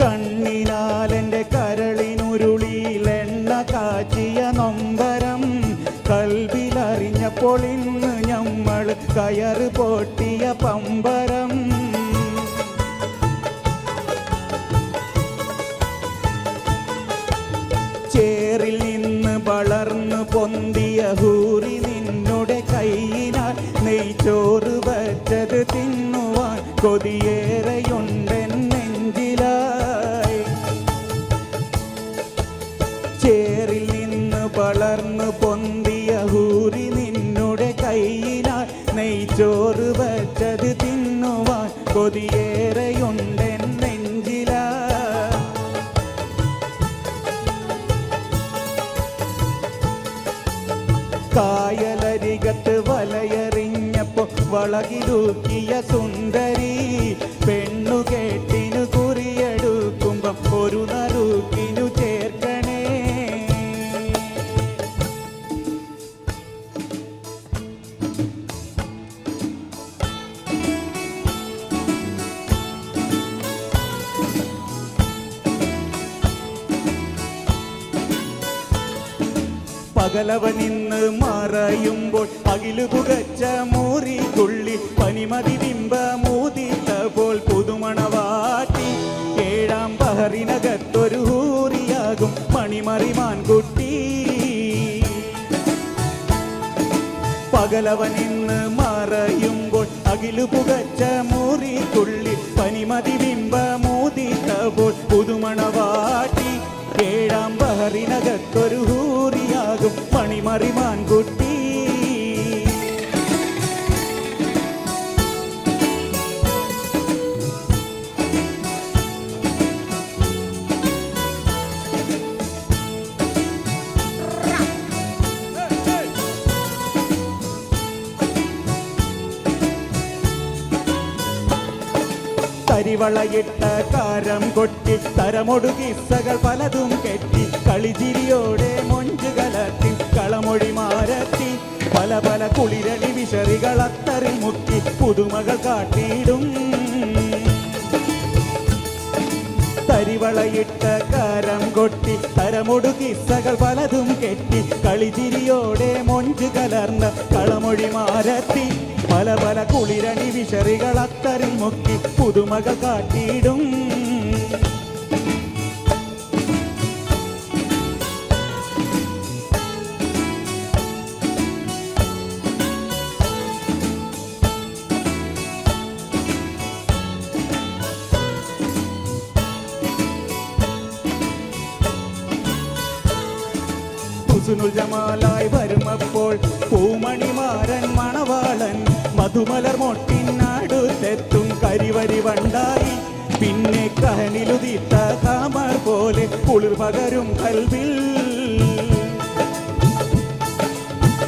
കണ്ണിനാലെൻ്റെ കരളിനുരുളിയിൽ എണ്ണ കാച്ചിയ നൊമ്പരം കൽവിലറിഞ്ഞപ്പോൾ ഇന്ന് ഞമ്മൾ കയറ് പൊട്ടിയ പമ്പരം. ചേറിൽ നിന്ന് വളർന്നു പൊന്തിയ ഹൂറി നിന്നുടെ കൈയിനാൽ നെയ്ച്ചോറ് വച്ചത് തിന്നുവാൻ കൊതിയേറെയുണ്ടെൻ നെഞ്ചിലായി. ചേറിൽ നിന്ന് വളർന്നു പൊന്തിയ ഹൂറി നിന്നുടെ കൈയിനാൽ നെയ്ച്ചോറ് വച്ചത് തിന്നുവാൻ കൊതിയേറെയുണ്ടെൻ നെഞ്ചിലായി. കായലരികത്ത് വലയെറിഞ്ഞപ്പോ വളകിലൂക്കിയ സുന്ദരി പെണ്ണു കേട്ടിനു കുറിയെടുക്കുമ്പം ഒരു നറുക്കിനു ചേർക്കണേ. പകലവൻ ഇന്ന് മറയുമ്പോൾ അകിലു പുകച്ച മൂറിക്കുള്ളി പനിമതി ബിംബ മൂതിത്ത പോൽ പുതുമണവാട്ടി ഏഴാം ബഹറിനകത്തൊരു ഹൂറിയാകും മണിമറിമാൻകുട്ടി പകലവൻ ഇന്ന് മറയുമ്പോൾ അകിലു പുകച്ച മൂറിക്കുള്ളി പനിമതി ബിംബ മൂതിത്ത പോൽ പുതുമണവാട്ടി ഏഴാം ബഹറിനകത്തൊരു ഹൂറിയാകും മണിമറിമാൻകുട്ടി കരിവളയിട്ട കാരം കൊട്ടി തരമൊടു കിസ്സകൾ പലതും കെട്ടി കളിചിരിയോടെ മൊഞ്ചു കലർത്തി കളമൊഴി മാരത്തി പല പല കുളിരളി വിശറികൾ അത്തറിൽ മുക്കി പുതുമകൾ കാട്ടിയിടും കരിവളയിട്ട കാരം കൊട്ടി തരമൊടു കിസ്സകൾ പലതും കെട്ടി കളിചിരിയോടെ മൊഞ്ചു കലർന്ന കളമൊഴി മാരത്തി പല പല കുളിരണി വിശറികൾ അത്തറിൽ മുക്കി പുതുമകൾ കാട്ടിയിടും ഹുസ്നുൽ ജമാലായി വരുമപ്പോൾ പൂമണിമാരൻ മണവാളൻ മധുമലർ മൊട്ടിനടുത്തെത്തും കരിവരി വണ്ടായി പിന്നെ കഹനിലുതിത്ത കാമർ പോലെ കുളിർ പകരും കൽവിൽ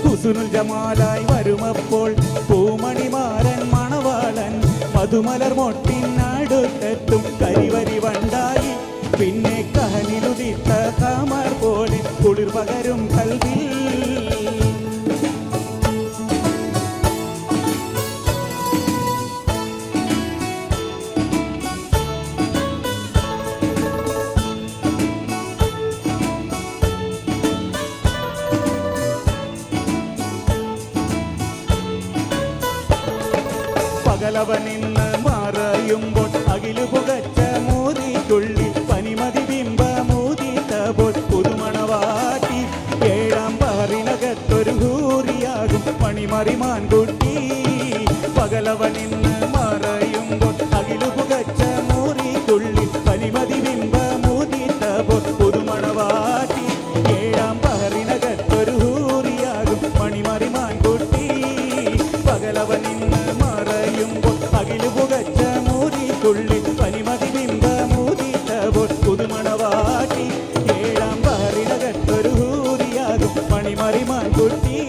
ഹുസ്നുൽ ജമാലായി വരുമപ്പോൾ പൂമണിമാരൻ മണവാളൻ മധുമലർ മൊട്ടിനടുത്തെത്തും കരിവരി വണ്ടായി പിന്നെ കഹനിലുതിത്ത കാമർ പോലെ കുളിർ പകരും കൽവിൽ പകലവൻ ഇന്ന് മറയുമ്പോൾ അകിലു പുകച്ച മൂറിക്കുള്ളി പനിമതി ബിംബ മൂതിത്ത പോൽ പുതുമണവാട്ടി ഏഴാം ബഹറിനകത്തൊരു ഹൂറിയാകും മണിമറിമാൻകുട്ടി പകലവൻ ഇന്ന് മറയുമ്പോൾ അകിലു പുകച്ച മൂറിക്കുള്ളി പനിമതി ബിംബ മൂതിത്ത പോൽ പുതുമണവാട്ടി ഏഴാം ബഹറിനകത്തൊരു ഹൂറിയാകും മണിമറിമാൻകുട്ടി പകലവൻ ഇന്ന് മറയുമ്പോൾ അകിലു പുകച്ച മൂറിക്കുള്ളി പനിമതി ബിംബ മൂതിത്ത പോൽ പുതുമണവാട്ടി ഏഴാം ബഹറിനകത്തൊരു ഹൂറിയാകും മണിമറിമാൻകുട്ടി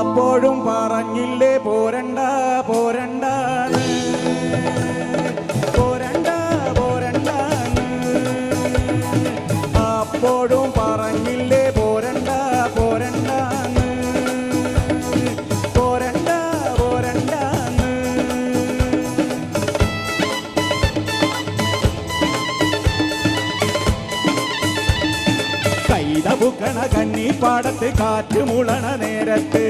അപ്പോഴും പറഞ്ഞില്ലേ പോരണ്ട പോരണ്ട പോരണ്ട പോരണ്ട അപ്പോഴും പറഞ്ഞില്ലേ പോരണ്ട പോരണ്ട പോരണ്ട പോരണ്ട കൈതപുക്കണ കന്നിപ്പാടത്ത് കാറ്റുമുളണ നേരത്ത്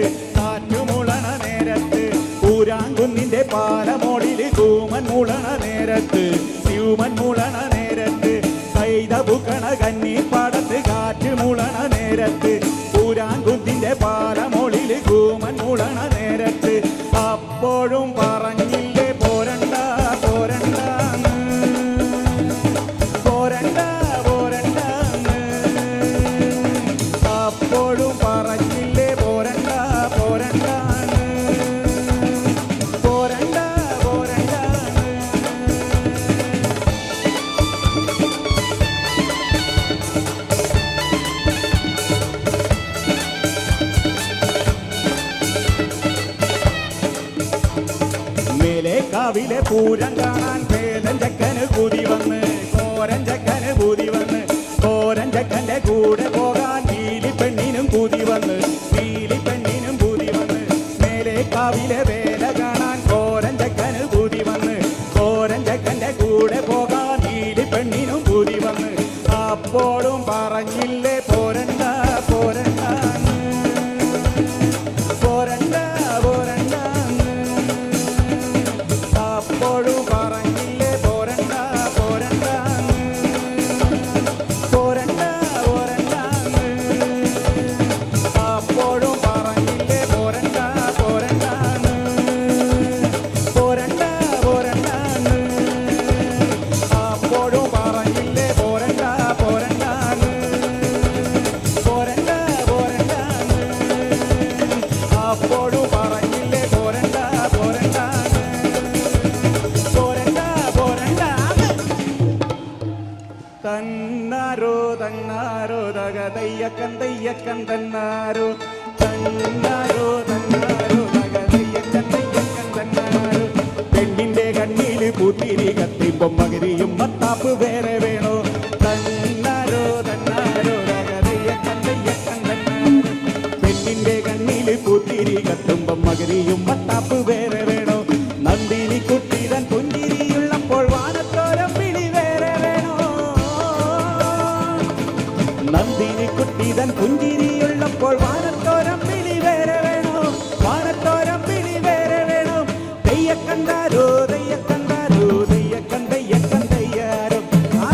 ഊരാങ്കുന്നിന്റെ പാലമോളില് കൂമൻ മുളണ നേരത്ത് സ്യൂമൻ മുളണ നേരത്ത് കൈതപുക്കണ കന്നിപ്പാടത്ത് കാറ്റുമുളണ നേരത്ത് ഊരാങ്കുന്നിന്റെ പാലമോളില് കൂമൻ മുളണ നേരത്ത് അപ്പോഴും പറഞ്ഞില്ലേ പോരണ്ട പോരണ്ട പോരണ്ട പോരണ്ട അപ്പോഴും പറഞ്ഞില്ലേ പോരണ്ട പോരണ്ട പോരണ്ട പോരണ്ട മേലെ കാവിലെ പൂരം കാണാൻ പേരൻ ചക്കന് കൂതി വന്ന് കോരൻ ചക്കന് കൂതി വന്ന് കോരൻ ചക്കന്റെ കൂടെ പോകാൻ പീലിപ്പെണ്ണിനും കൂതി വന്ന് പീലിപ്പെണ്ണിനും കൂതി വന്ന് മേലെ കാവിലെ വേല കാണാൻ കോരൻ ചക്കന് കൂതി വന്ന് കോരൻ ചക്കന്റെ കൂടെ പോകാൻ പീലിപ്പെണ്ണിനും കൂതി വന്ന് അപ്പോഴും പറഞ്ഞില്ലേ തെയ്യക്കൻ തന്നാരോ തന്നാരോ തന്നാരോ തെയ്യക്കൻ തന്നാരോ. പെണ്ണിന്റെ കണ്ണില് പൂത്തിരി കത്തിമ്പം മകരിയും മത്താപ്പ് വേറെ വേണോ തന്നാരോ തന്നാരോ തെയ്യക്കൻ തന്നാരോ. പെണ്ണിന്റെ കണ്ണില് പൂത്തിരി കത്തുമ്പം മകരിയും മത്താപ്പ് വേറെ വേണോ. നന്ദിനി കുട്ടിതൻ പുഞ്ചിരിയുള്ളപ്പോൾ വാനത്തോരം വിളി വേറെ വേണോ. നന്ദിനി കുട്ടിതൻ പുഞ്ചിരിയുള്ളപ്പോൾ വാനത്തോരം വിളി വേറെ വേണോ. വാനത്തോരം വിളി വേറെ വേണോ. തെയ്യക്കണ്ടാരോ തെയ്യക്കണ്ടാരോ തെയ്യക്കൻ തെയ്യക്കൻ തെയ്യാരോ.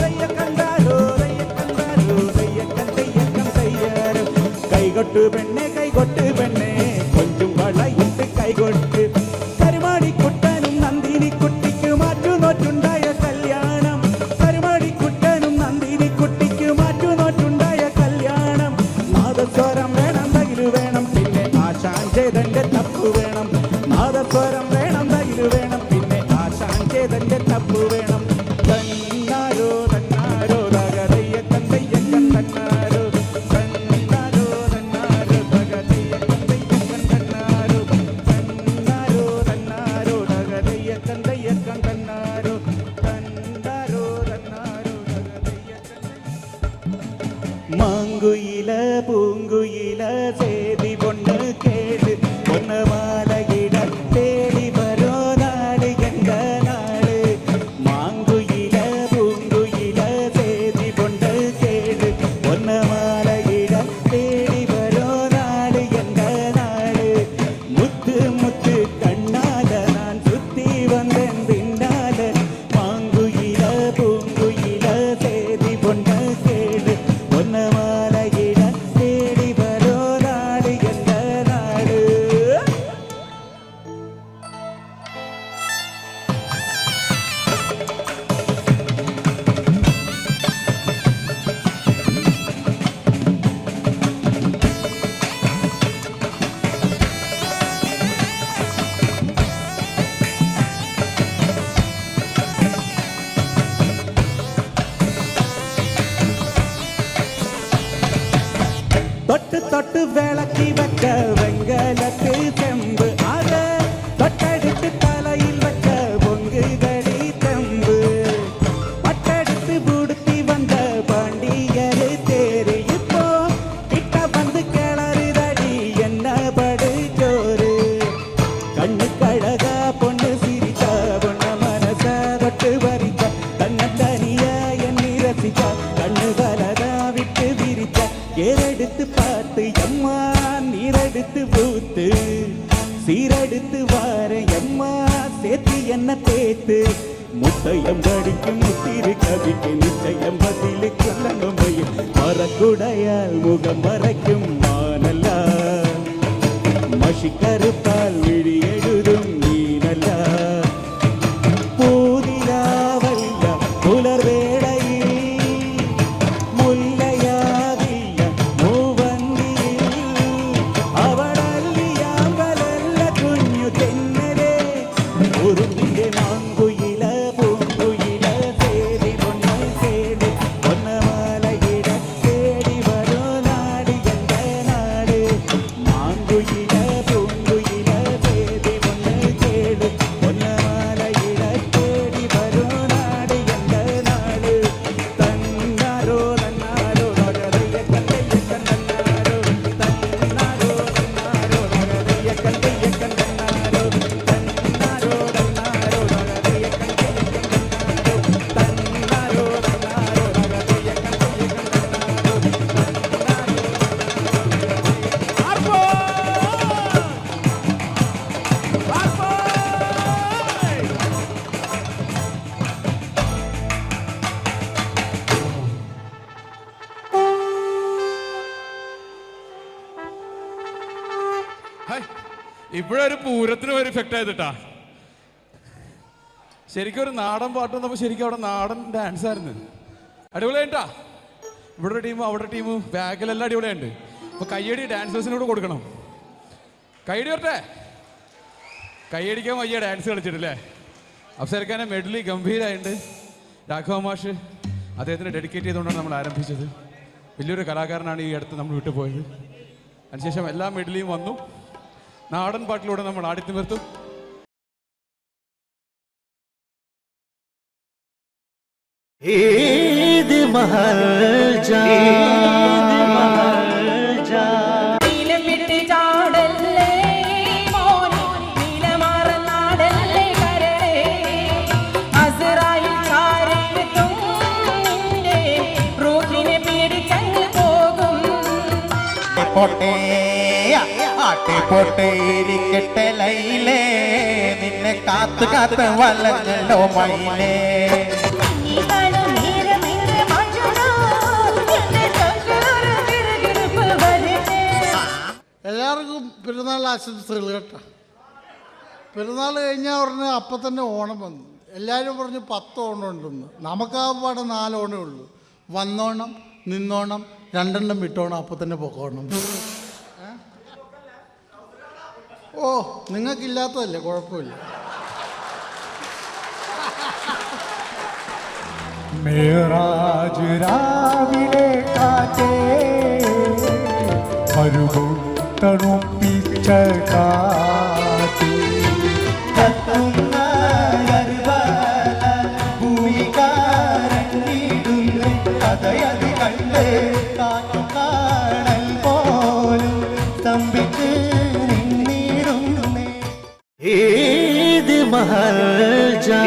തെയ്യക്കണ്ടാരോ തെയ്യക്കണ്ടാരോ തെയ്യക്കൻ തെയ്യക്കൻ തെയ്യാരോ. കൈകൊട്ട് പെണ്ണെ കൈകൊട്ട് പെണ്ണെ കൊഞ്ചും വളയിട്ട് കൈകൊട്ട്. കരുമാടിക്കുട്ടനും നന്ദിനി കുട്ടിക്ക് മാറ്റുനോറ്റുണ്ടായ കല്യാണം. കരുമാടിക്കുട്ടനും നന്ദിനി കുട്ടിക്ക് മാറ്റുനോറ്റുണ്ടായ കല്യാണം. നാദസ്വരം വേണം തകില് വേണം പിന്നെ ആശാൻ ചെയ്തന്റെ തപ്പ് വേണം. നാദസ്വരം വേണം തകില് വേണം പിന്നെ ആശാൻ ചെയ്തന്റെ തപ്പ് വേണം. തന്നാരോ തന്നാരോ തകതയ്യക്കൻ തെയ്യക്കൻ തന്നാരോ തന്നാരോ തന്നാരോ തകതയ്യക്കൻ തെയ്യക്കൻ തന്നാരോ തന്നാരോ തന്നാരോ തകതയ്യക്കൻ തെയ്യക്കൻ തന്നാരോ തന്നാരോ തന്നാരോ തകതയ്യക്കൻ. മാങ്കുയില പൂങ്കുയില சேதி பொண்ணு கேடு பொண்ணு மாலையிட தேடி வரோ நாடு எங்க நாடு. மாங்குயில பூங்குயில சேதி பொண்ணு கேடு பொண்ணு மாலையிட தேடி வரோ நாடு எங்க நாடு. முத்து முத்து கண்ணால நான் சுத்தி வந்தேன் பின்னால. மாங்குயில பூங்குயில சேதி பொண்ணு கேடு பொண்ணு மாலையிட தேடி வரோ நாடு எங்க நாடு. தொட்டு தொட்டு விளக்கி வச்ச வெங்கலத்து செம்பு அத தொட்டெடுத்து தலையில் வச்ச பொங்குதடி தெம்பு. பட்டெடுத்து புடுத்தி வந்த பாண்டியரு தேரு இப்போ கிட்ட வந்து கிளறுதடி என்ன படு சோறு. கண்ணு கழகா பொண்ணு சிரிச்சா பொண்ண மனச தொட்டு பறிச்சா தன்ன தனியா எண்ணி ரசிச்சா கண்ணு வலதா விட்டு விரிச்சா. ஏறெடுத்து பார்த்து எம்மா நீரெடுத்து பூத்து சீரெடுத்து வார எம்மா சேர்த்து என்ன தேத்து. முத்தையம் கடிக்கும் முத்திரு கவிக்கு நிச்சயம் பதிலு சொல்லணும். மரக்குடையால் முகம் மறைக்கும் மானல்லா மஷி கருப்பால் விழி எழுதும் நீனல்லா. பூதிராவல்ல புலர் வேளையில் മുല്ലയാകില്ല മൂവന്തിയിൽ അവളല്ലിയാമ്പലല്ല കുഞ്ഞു തെന്നലേ. ഉറുമ്പിന്റെ മാങ്കുയില പൂങ്കുയില சேதி பொண்ணு கேடு பொண்ணு மாலையிட தேடி வரோ நாடு எங்க நாடு. மாங்குயில பூங்குயில சேதி பொண்ணு கேடு பொண்ணு மாலையிட தேடி வரோ நாடு எங்க நாடு. தன்னாரோ தன்னாரோ தகதையக்கன் தெய்யக்கன் தன்னாரோ தன்னாரோ தன்னாரோ தகதையக்கன் தெய்யக்கன் தன்னாரோ தன்னாரோ தன்னாரோ தகதையக்கன் தெய்யக்கன் தன்னாரோ தன்னாரோ தன்னாரோ தகதையக்கன் ഇപ്പോഴൊരു പൂരത്തിന് ഒരു ഇഫക്റ്റ് ആയതിട്ടാ. ശരിക്കും ഒരു നാടൻ പാട്ട് വന്നപ്പോൾ ശരിക്കും അവിടെ നാടൻ ഡാൻസ് ആയിരുന്നു. അടിപൊളിയായിട്ടാ. ഇവിടെ ടീമും അവിടെ ടീമും ബാക്കിലെല്ലാം അടിപൊളിയുണ്ട്. അപ്പൊ കയ്യടി ഡാൻസേഴ്സിനോട് കൊടുക്കണം. കയ്യടി വരട്ടെ. കൈയടിക്കാൻ വയ്യ ഡാൻസ് കളിച്ചിട്ടില്ലേ. അഫ്സൽഖാനെ മെഡലി ഗംഭീരമായിട്ടുണ്ട്. രാഘവ മാഷ് അദ്ദേഹത്തിന് ഡെഡിക്കേറ്റ് ചെയ്തുകൊണ്ടാണ് നമ്മൾ ആരംഭിച്ചത്. വലിയൊരു കലാകാരനാണ് ഈ അടുത്ത് നമ്മൾ വിട്ടു പോയത്. അതിനുശേഷം എല്ലാ മെഡലിയും വന്നു. നാടൻ പാട്ടിലൂടെ നമ്മൾ ആടിത്തിമിർത്തും. പൊട്ടേരിക്കട്ടെ ലൈലേ നിന്നെ കാത്തു കാത്ത് വലഞ്ഞല്ലോ മയിലേ. എല്ലാവർക്കും പെരുന്നാൾ ആശംസകൾ കേട്ടോ. പെരുന്നാൾ കഴിഞ്ഞാൽ ഉടനെ അപ്പം തന്നെ ഓണം വന്നു. എല്ലാവരും പറഞ്ഞു 10 ഓണം ഉണ്ടെന്ന്. നമുക്കാകപ്പാടെ 4 ഓണേ ഉള്ളൂ. വന്നോണം, നിന്നോണം, 2 എണ്ണം വിട്ടോണം, അപ്പം തന്നെ പൊക്കോണം. ഓ, നിങ്ങൾക്കില്ലാത്തതല്ലേ, കുഴപ്പമില്ല. മേറാജ് രാവിലെ കാറ്റേ തണുപ്പിച്ച കാറ്റ് കത്തുന്ന ഭൂമികാരങ്ങിടുന്നു കഥയതി കണ്ട് കാറ്റു കാണൽ പോലും തമ്പിച്ച് നിന്നിരുന്നു. ഏത് മഹൽജാ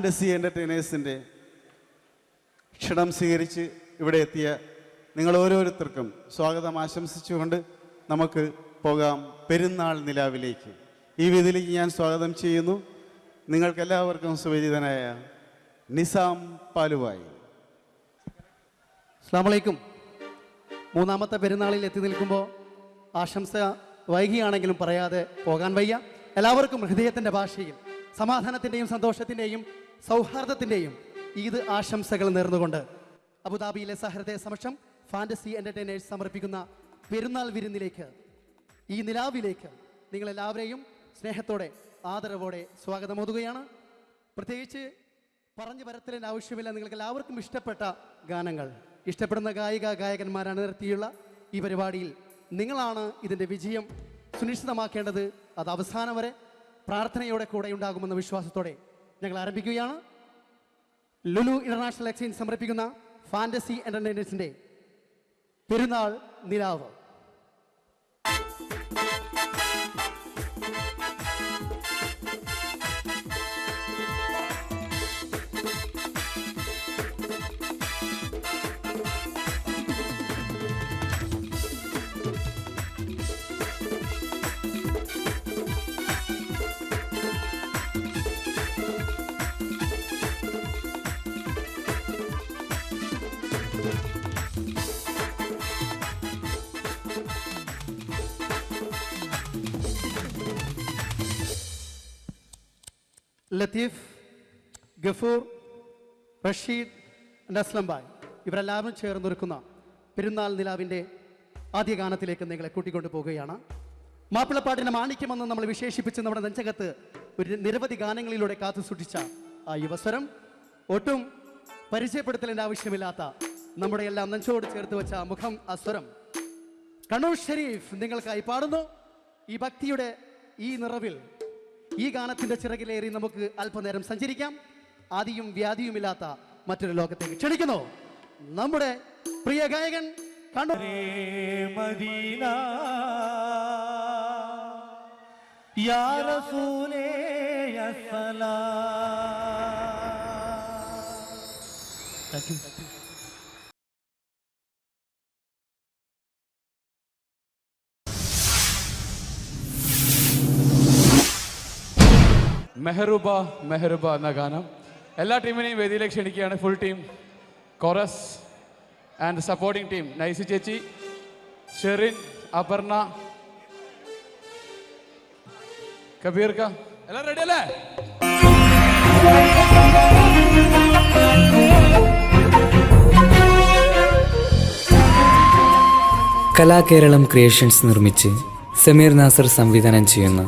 ഫാൻറ്റസി എൻ്റർടൈനേഴ്സിൻ്റെ ക്ഷണം സ്വീകരിച്ച് ഇവിടെ എത്തിയ നിങ്ങൾ ഓരോരുത്തർക്കും സ്വാഗതം ആശംസിച്ചുകൊണ്ട് നമുക്ക് പോകാം പെരുന്നാൾ നിലാവിലേക്ക്. ഈ വേദിയിലേക്ക് ഞാൻ സ്വാഗതം ചെയ്യുന്നു നിങ്ങൾക്കെല്ലാവർക്കും സുപരിചിതനായ നിസാം പാലുവായി. അസ്സലാമു അലൈക്കും. മൂന്നാമത്തെ പെരുന്നാളിൽ എത്തി നിൽക്കുമ്പോൾ ആശംസ വൈകിയാണെങ്കിലും പറയാതെ പോകാൻ വയ്യ. എല്ലാവർക്കും ഹൃദയത്തിൻ്റെ ഭാഷയിൽ സമാധാനത്തിൻ്റെയും സന്തോഷത്തിൻ്റെയും സൗഹാർദ്ദത്തിൻ്റെയും ഈദ് ആശംസകൾ നേർന്നുകൊണ്ട് അബുദാബിയിലെ സഹൃദയ സമക്ഷം ഫാൻറ്റസി എൻ്റർടൈനേഴ്സ് സമർപ്പിക്കുന്ന പെരുന്നാൾ വിരുന്നിലേക്ക്, ഈ നിലാവിലേക്ക് നിങ്ങളെല്ലാവരെയും സ്നേഹത്തോടെ ആദരവോടെ സ്വാഗതമോതുകയാണ്. പ്രത്യേകിച്ച് പറഞ്ഞു വരത്തലിൻ്റെ ആവശ്യമില്ല. നിങ്ങൾക്ക് എല്ലാവർക്കും ഇഷ്ടപ്പെട്ട ഗാനങ്ങൾ, ഇഷ്ടപ്പെടുന്ന ഗായകന്മാരാണ് നിർത്തിയുള്ള ഈ പരിപാടിയിൽ നിങ്ങളാണ് ഇതിൻ്റെ വിജയം സുനിശ്ചിതമാക്കേണ്ടത്. അത് അവസാനം വരെ പ്രാർത്ഥനയോടെ കൂടെ ഉണ്ടാകുമെന്ന വിശ്വാസത്തോടെ ഞങ്ങൾ ആരംഭിക്കുകയാണ്. ലുലു ഇന്റർനാഷണൽ എക്സ്ചേഞ്ച് സമർപ്പിക്കുന്ന ഫാൻറ്റസി എൻ്റർടൈനേഴ്സിൻ്റെ പെരുന്നാൾ നിലാവ്. ലത്തീഫ്, ഗഫൂർ, റഷീദ്, അസ്ലം ഭായ് ഇവരെല്ലാവരും ചേർന്നൊരുക്കുന്ന പെരുന്നാൾ നിലാവിൻ്റെ ആദ്യ ഗാനത്തിലേക്ക് നിങ്ങളെ കൂട്ടിക്കൊണ്ടു പോവുകയാണ്. മാപ്പിളപ്പാട്ടിൻ്റെ മാണിക്യമെന്ന് നമ്മൾ വിശേഷിപ്പിച്ച് നമ്മുടെ നെഞ്ചകത്ത് ഒരു നിരവധി ഗാനങ്ങളിലൂടെ കാത്തു സൂക്ഷിച്ച ആ യുവസ്വരം, ഒട്ടും പരിചയപ്പെടുത്തലിൻ്റെ ആവശ്യമില്ലാത്ത നമ്മുടെ എല്ലാം നെഞ്ചോട് ചേർത്ത് വെച്ച മുഖം, ആ സ്വരം കണ്ണൂർ ഷരീഫ് നിങ്ങൾക്കായി പാടുന്നു. ഈ ഭക്തിയുടെ ഈ നിറവിൽ ഈ ഗാനത്തിന്റെ ചിറകിലേറി നമുക്ക് അല്പനേരം സഞ്ചരിക്കാം. ആദിയും വ്യാധിയുമില്ലാത്ത മറ്റൊരു ലോകത്തേക്ക് ക്ഷണിക്കുന്നു നമ്മുടെ പ്രിയ ഗായകൻ കണ്ണൂർ മദീന യാ റസൂലേ യാ സലാം. മെഹറൂബ മെഹറൂബ എന്ന ഗാനം എല്ലാ ടീമിനെയും വേദിയിലേക്ക് ക്ഷണിക്കുകയാണ്. Full team, chorus and supporting team, Nicy ചേച്ചി, ഷെറിൻ, അപർണ, കബീർക്ക, എല്ലാം റെഡി അല്ലേ? കലാകേരളം ക്രിയേഷൻസ് നിർമ്മിച്ച് സമീർ നാസർ സംവിധാനം ചെയ്യുന്ന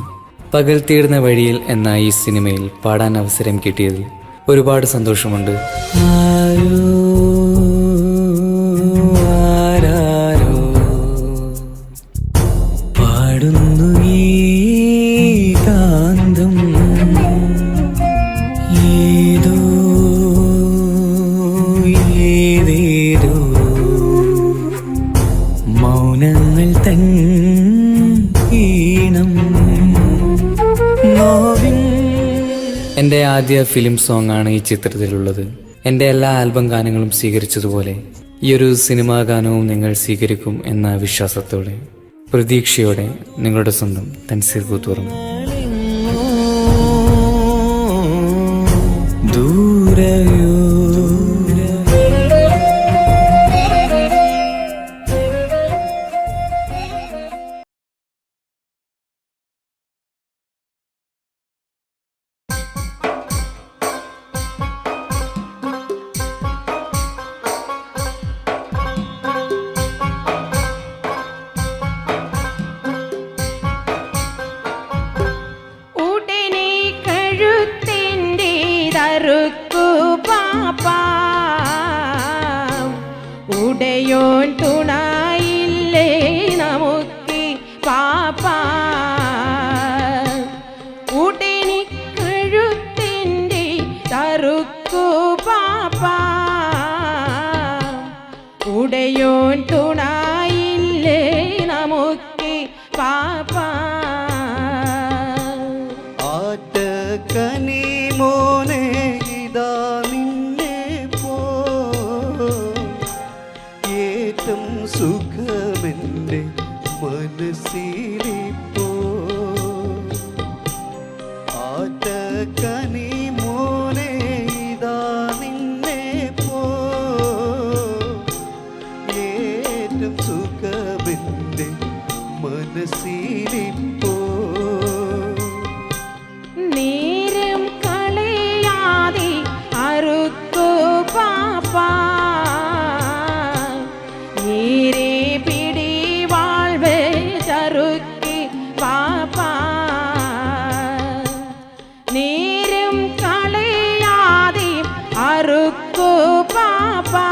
പകൽ തീർന്ന വഴിയിൽ എന്ന ഈ സിനിമയിൽ പാടാൻ അവസരം കിട്ടിയതിൽ ഒരുപാട് സന്തോഷമുണ്ട്. പാടുന്നു ഈ കാന്തം ഏതോ ഏതേതോ മൗനങ്ങൾ തൻ ഈണം. എൻ്റെ ആദ്യ ഫിലിം സോങ് ആണ് ഈ ചിത്രത്തിലുള്ളത്. എൻ്റെ എല്ലാ ആൽബം ഗാനങ്ങളും സ്വീകരിച്ചതുപോലെ ഈ ഒരു സിനിമാ ഗാനവും നിങ്ങൾ സ്വീകരിക്കും എന്ന വിശ്വാസത്തോടെ, പ്രതീക്ഷയോടെ നിങ്ങളുടെ സ്വന്തം തൻസീർ കൂത്തുറം. ദൂരയോ ഉടയോൻ തുണയില്ലേ നമുക്ക് പാപ്പാ, ഉടനി കഴുത്തിൻ്റെ തറുക്കു പാപ്പാ, ഉടയോൻ തുണയില്ലേ നമുക്ക് പാപ്പാ. ആറ്റക്കനി മോനെ ഏറ്റം സുഖമെൻ്റെ മനസ്സിലിപ്പോ ആറ്റക്കനി മോനെ ഇതാ നിന്നെ പോ ഏറ്റം സുഖമെൻ്റെ മനസ്സിലിപ്പോ നേരം കളയാതെ അറുക്കു പാപ്പാ നേരെ പിടി വാൾവ് ചറുക്കി പാപ്പാ നേരം കളയാതെ അറുക്കു പാപ്പാ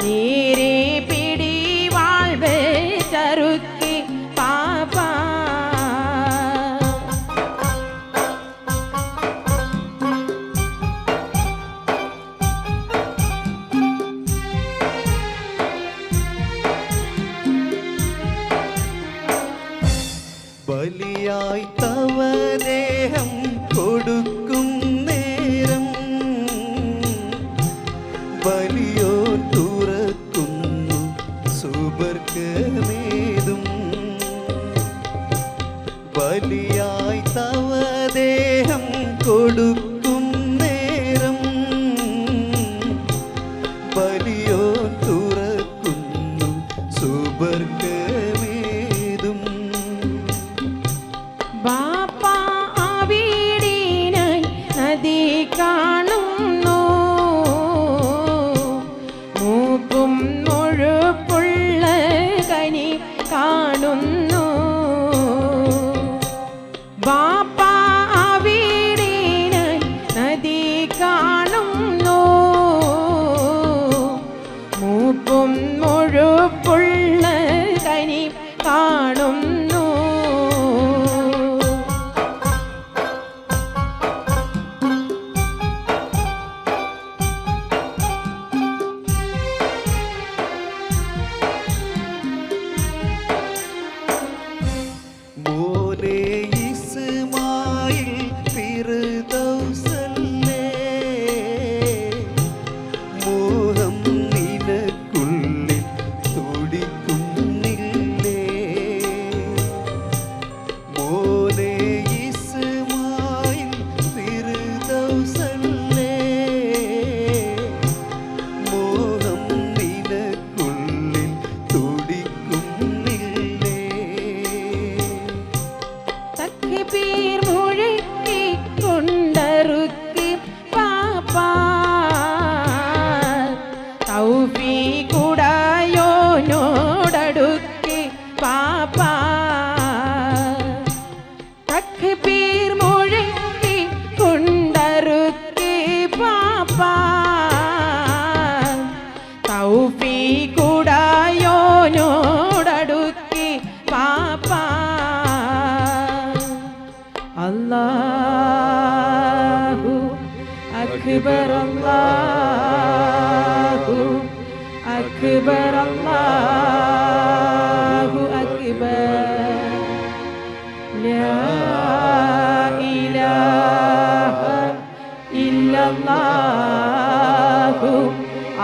നേരെ പിടി വാൾവ് ചറുക്കി പാപ്പാ ബലിയായി തവ ദേഹം കൊടുക്കും നേരം ബലിയോ തുറക്കുന്നു സുബർക്കമേതും ബലിയായി തവ ദേഹം കൊടുക്കും നേരം ബലിയോ തുറക്കുന്നു സുബർക്കമേതും ബാപ്പാ അവിടിനായി നദി കാണുന്നു മൂക്കും മുഴുപ്പുള്ള കനി കാണുന്നു ബാപ്പാ അവിടിനായി നദി കാണുന്നു മൂക്കും മുഴുപ്പുള്ള കനി കാണുന്നു മോനെ ഇസ്മായിൽ ഫിർദൗസല്ലേ മോഹം നിനക്കുള്ളിൽ തുടിക്കുന്നില്ലേ മോനെ ഇസ്മായിൽ ഫിർദൗസല്ലേ മോഹം നിനക്കുള്ളിൽ തുടിക്കുന്നില്ലേ തക്ബീർ മുഴക്കി കൊണ്ടറുക്കി പാപ്പാ തൗഫീഖുടയോനോടടുക്കി പാപ്പാ തക്ബീർ മുഴക്കി കൊണ്ടറുക്കി പാപ്പാ തൗഫീഖുടയോനോടടുക്കി പാപ്പാ അല്ലാഹു അക്ബർ അല്ലാഹു അക്ബർ അല്ലാഹു അക്ബർ ലാ ഇലാഹ ഇല്ലല്ലാഹു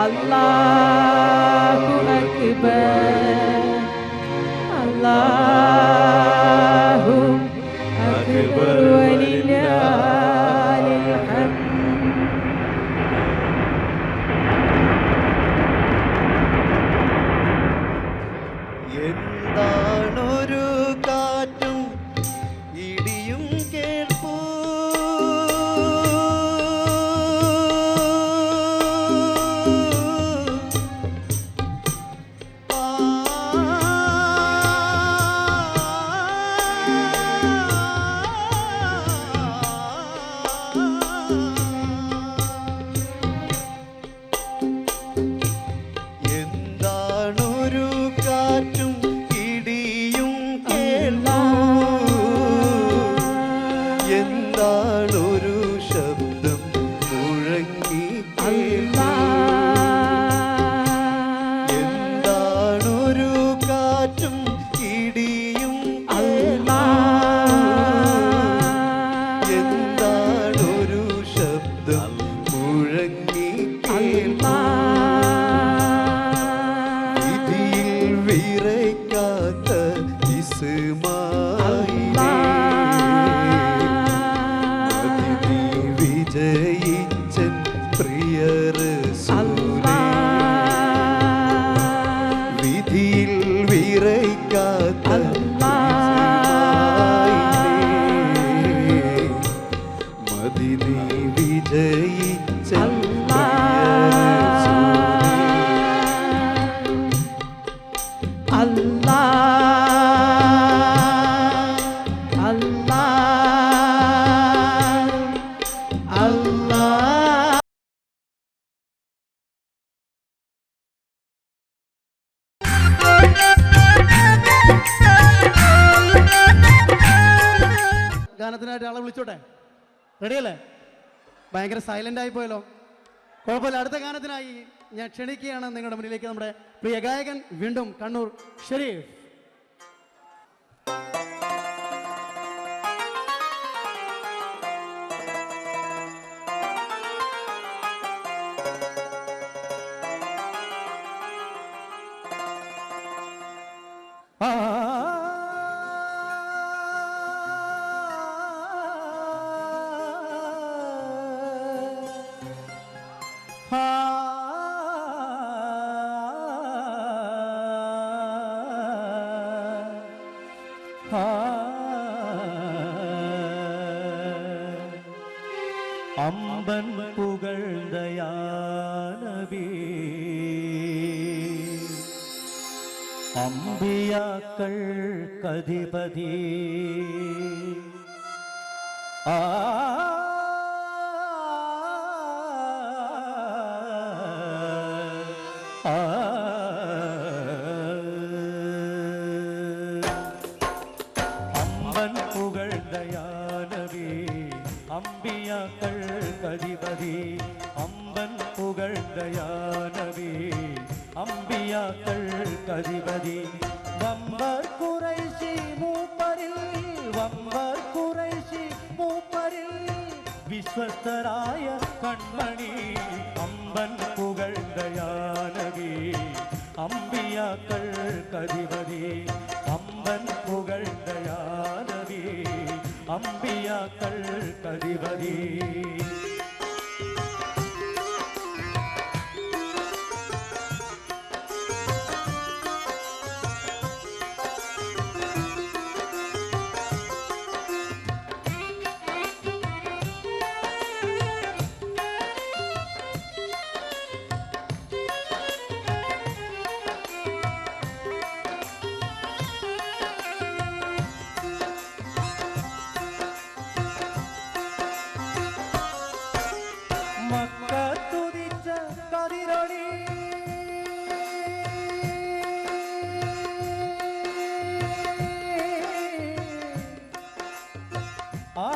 അല്ലാഹു അക്ബർ അല്ലാഹു അക്ബർ വലില്ലാഹിൽ ഹംദ് എന്താണൊരു കാറ്റും ഇടിയും കേൾപ്പൂ ആ ഗാനത്തിനായിട്ട് ആളെ വിളിച്ചോട്ടെ? റെഡിയല്ലേ? ഭയങ്കര സൈലൻ്റ് ആയി പോയല്ലോ. കുഴപ്പമില്ല, അടുത്ത ഗാനത്തിനായി ഞാൻ ക്ഷണിക്കുകയാണ് നിങ്ങളുടെ മുന്നിലേക്ക് നമ്മുടെ പ്രിയ ഗായകൻ വീണ്ടും കണ്ണൂർ ഷെരീഫ്. അമ്പൻ പുകഴ്ദയാനബി അമ്പിയാക്കൾ കധിപതി ആ അമ്പൻ പുകഴ്ദയാനബി അമ്പിയാക്കൾ കധിപതി അമ്പൻ പുകഴ്ദയാനബി അമ്പിയാക്കൾ കധിപതി വമ്പർ ഖുറൈശി മൂപ്പരിൽ വമ്പർ ഖുറൈശി മൂപ്പരിൽ വിശ്വസ്തരായ കൺമണി അമ്പൻ പുകഴ്ദയാനബി അമ്പിയാക്കൾ കധിപതി അമ്പൻ പുകഴ്ദയാനബി അമ്പിയാക്കൾ കധിപതി മക്കത്തുദിച്ച കതിരൊളി ആ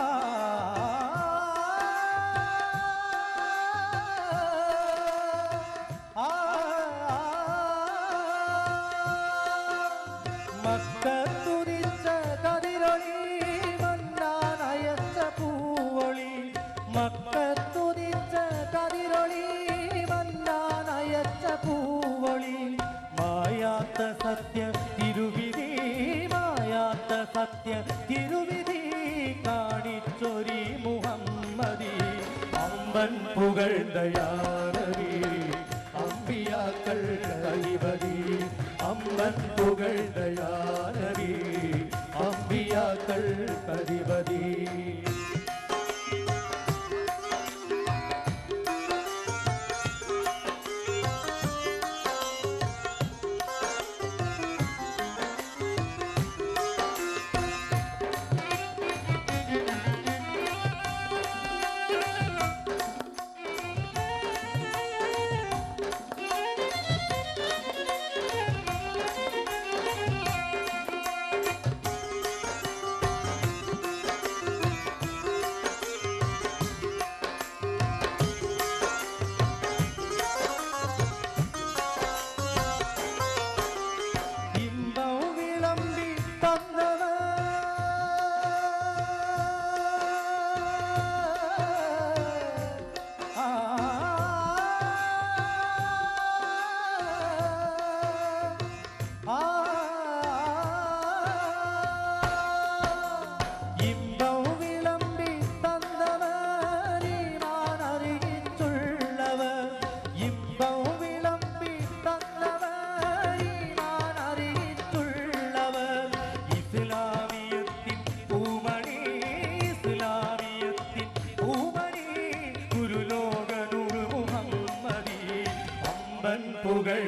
മക്കത്തുദിച്ച കതിരൊളി മന്നാനയച്ച പൂവൊളി മക്കത്തുദിച്ച കതിരൊളി മന്നാനയച്ച പൂവൊളി മായാത്ത സത്യ തിരുവിധി മായാത്ത സത്യ തിരുവിധി കാണിച്ചൊരി മുഹമ്മദി അമ്പൻ പുകഴ്ദയാനബി അമ്പിയാക്കൾ കധിപതി അമ്പൻ പുകഴ്ദയാനബി അമ്പിയാക്കൾ കധിപതി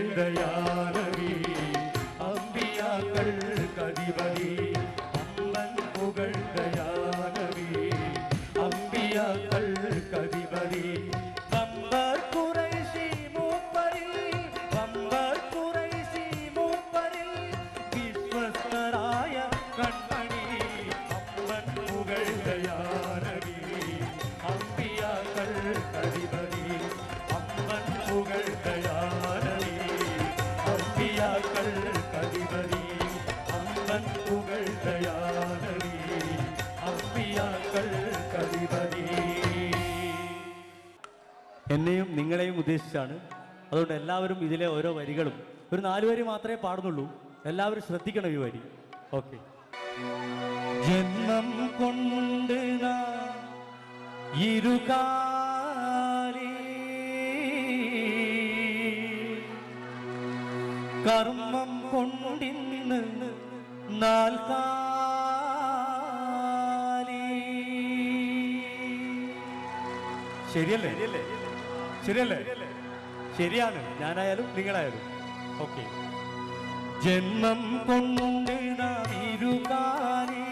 പുകഴ്ദയാനബി അമ്പിയാക്കൾ കധിപതി അമ്പൻ പുകഴ്ദയാനബി അമ്പിയാക്കൾ കധിപതി വമ്പർ ഖുറൈശി മൂപ്പരിൽ വമ്പർ ഖുറൈശി മൂപ്പരിൽ വിശ്വസ്തരായ കൺമണി അമ്പൻ പുകഴ്ദ ഉദ്ദേശിച്ചാണ്. അതുകൊണ്ട് എല്ലാവരും ഇതിലെ ഓരോ വരികളും ഒരു 4 വരി മാത്രമേ പാടുന്നുള്ളൂ. എല്ലാവരും ശ്രദ്ധിക്കണം ഈ വരി. ഓക്കെ. ജന്മം കൊണ്ട് ഇരുകാലി കർമ്മം കൊണ്ടിന്ന് നാൽക്കാലി. ശരിയല്ലേ? ശരിയല്ലേ? ശരിയാണ്. ഞാനായാലും നിങ്ങളായാലും. ഓക്കെ. ജന്മം കൊണ്ട് ഇരുകാലി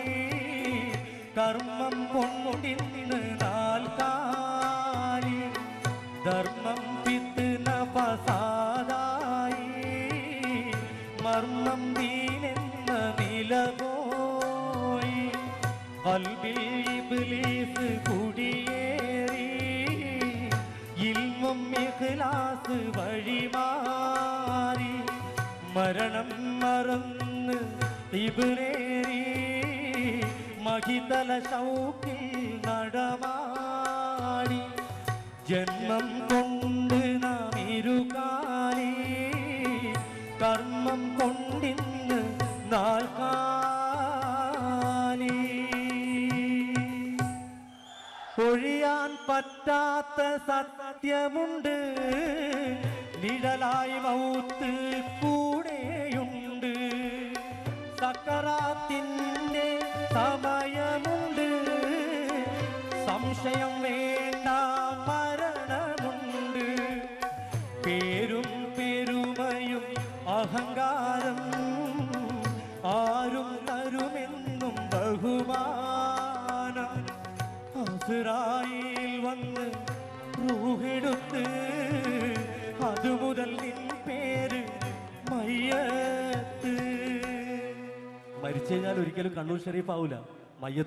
കർമ്മം കൊണ്ടിന്ന് നാൽക്കാലി ധർമ്മം പിത്തുന്ന പസാദായി മർമ്മം ദീനെന്ന നിലപോയി കൽബിൽ ഇബ്ലീസ് കുടിയേറി ഇൽമും ഇഖ്ലാസ് വഴിമാറി മരണം മറന്ന് ഇബ്നേരി മഹിതല ശൗക്കിൽ നടമാടി ജന്മം കൊണ്ട് നാം ഇരുകാലി കർമ്മം കൊണ്ടിന്ന് നാൽക്കാലി. ഒഴിയാൻ പറ്റാത്ത സത്യമുണ്ട് നിഴലായി മൗത്ത് കൂടെയുണ്ട് സക്കറാത്തിൻ്റെ സമയമുണ്ട് സംശയം വേണ്ട മരണമുണ്ട് പേരും പെരുമയും അഹങ്കാരം ആരും തരുമെന്നും ബഹുമാനം അസ്റായീൽ വന്ന് റൂഹെടുത്ത് അതുമുതൽ നിൻ പേര് മയ്യത്ത്. മരിച്ചു കഴിഞ്ഞാൽ ഒരിക്കലും കണ്ണൂർ ഷരീഫ് ആവൂല, മയ്യത്ത്.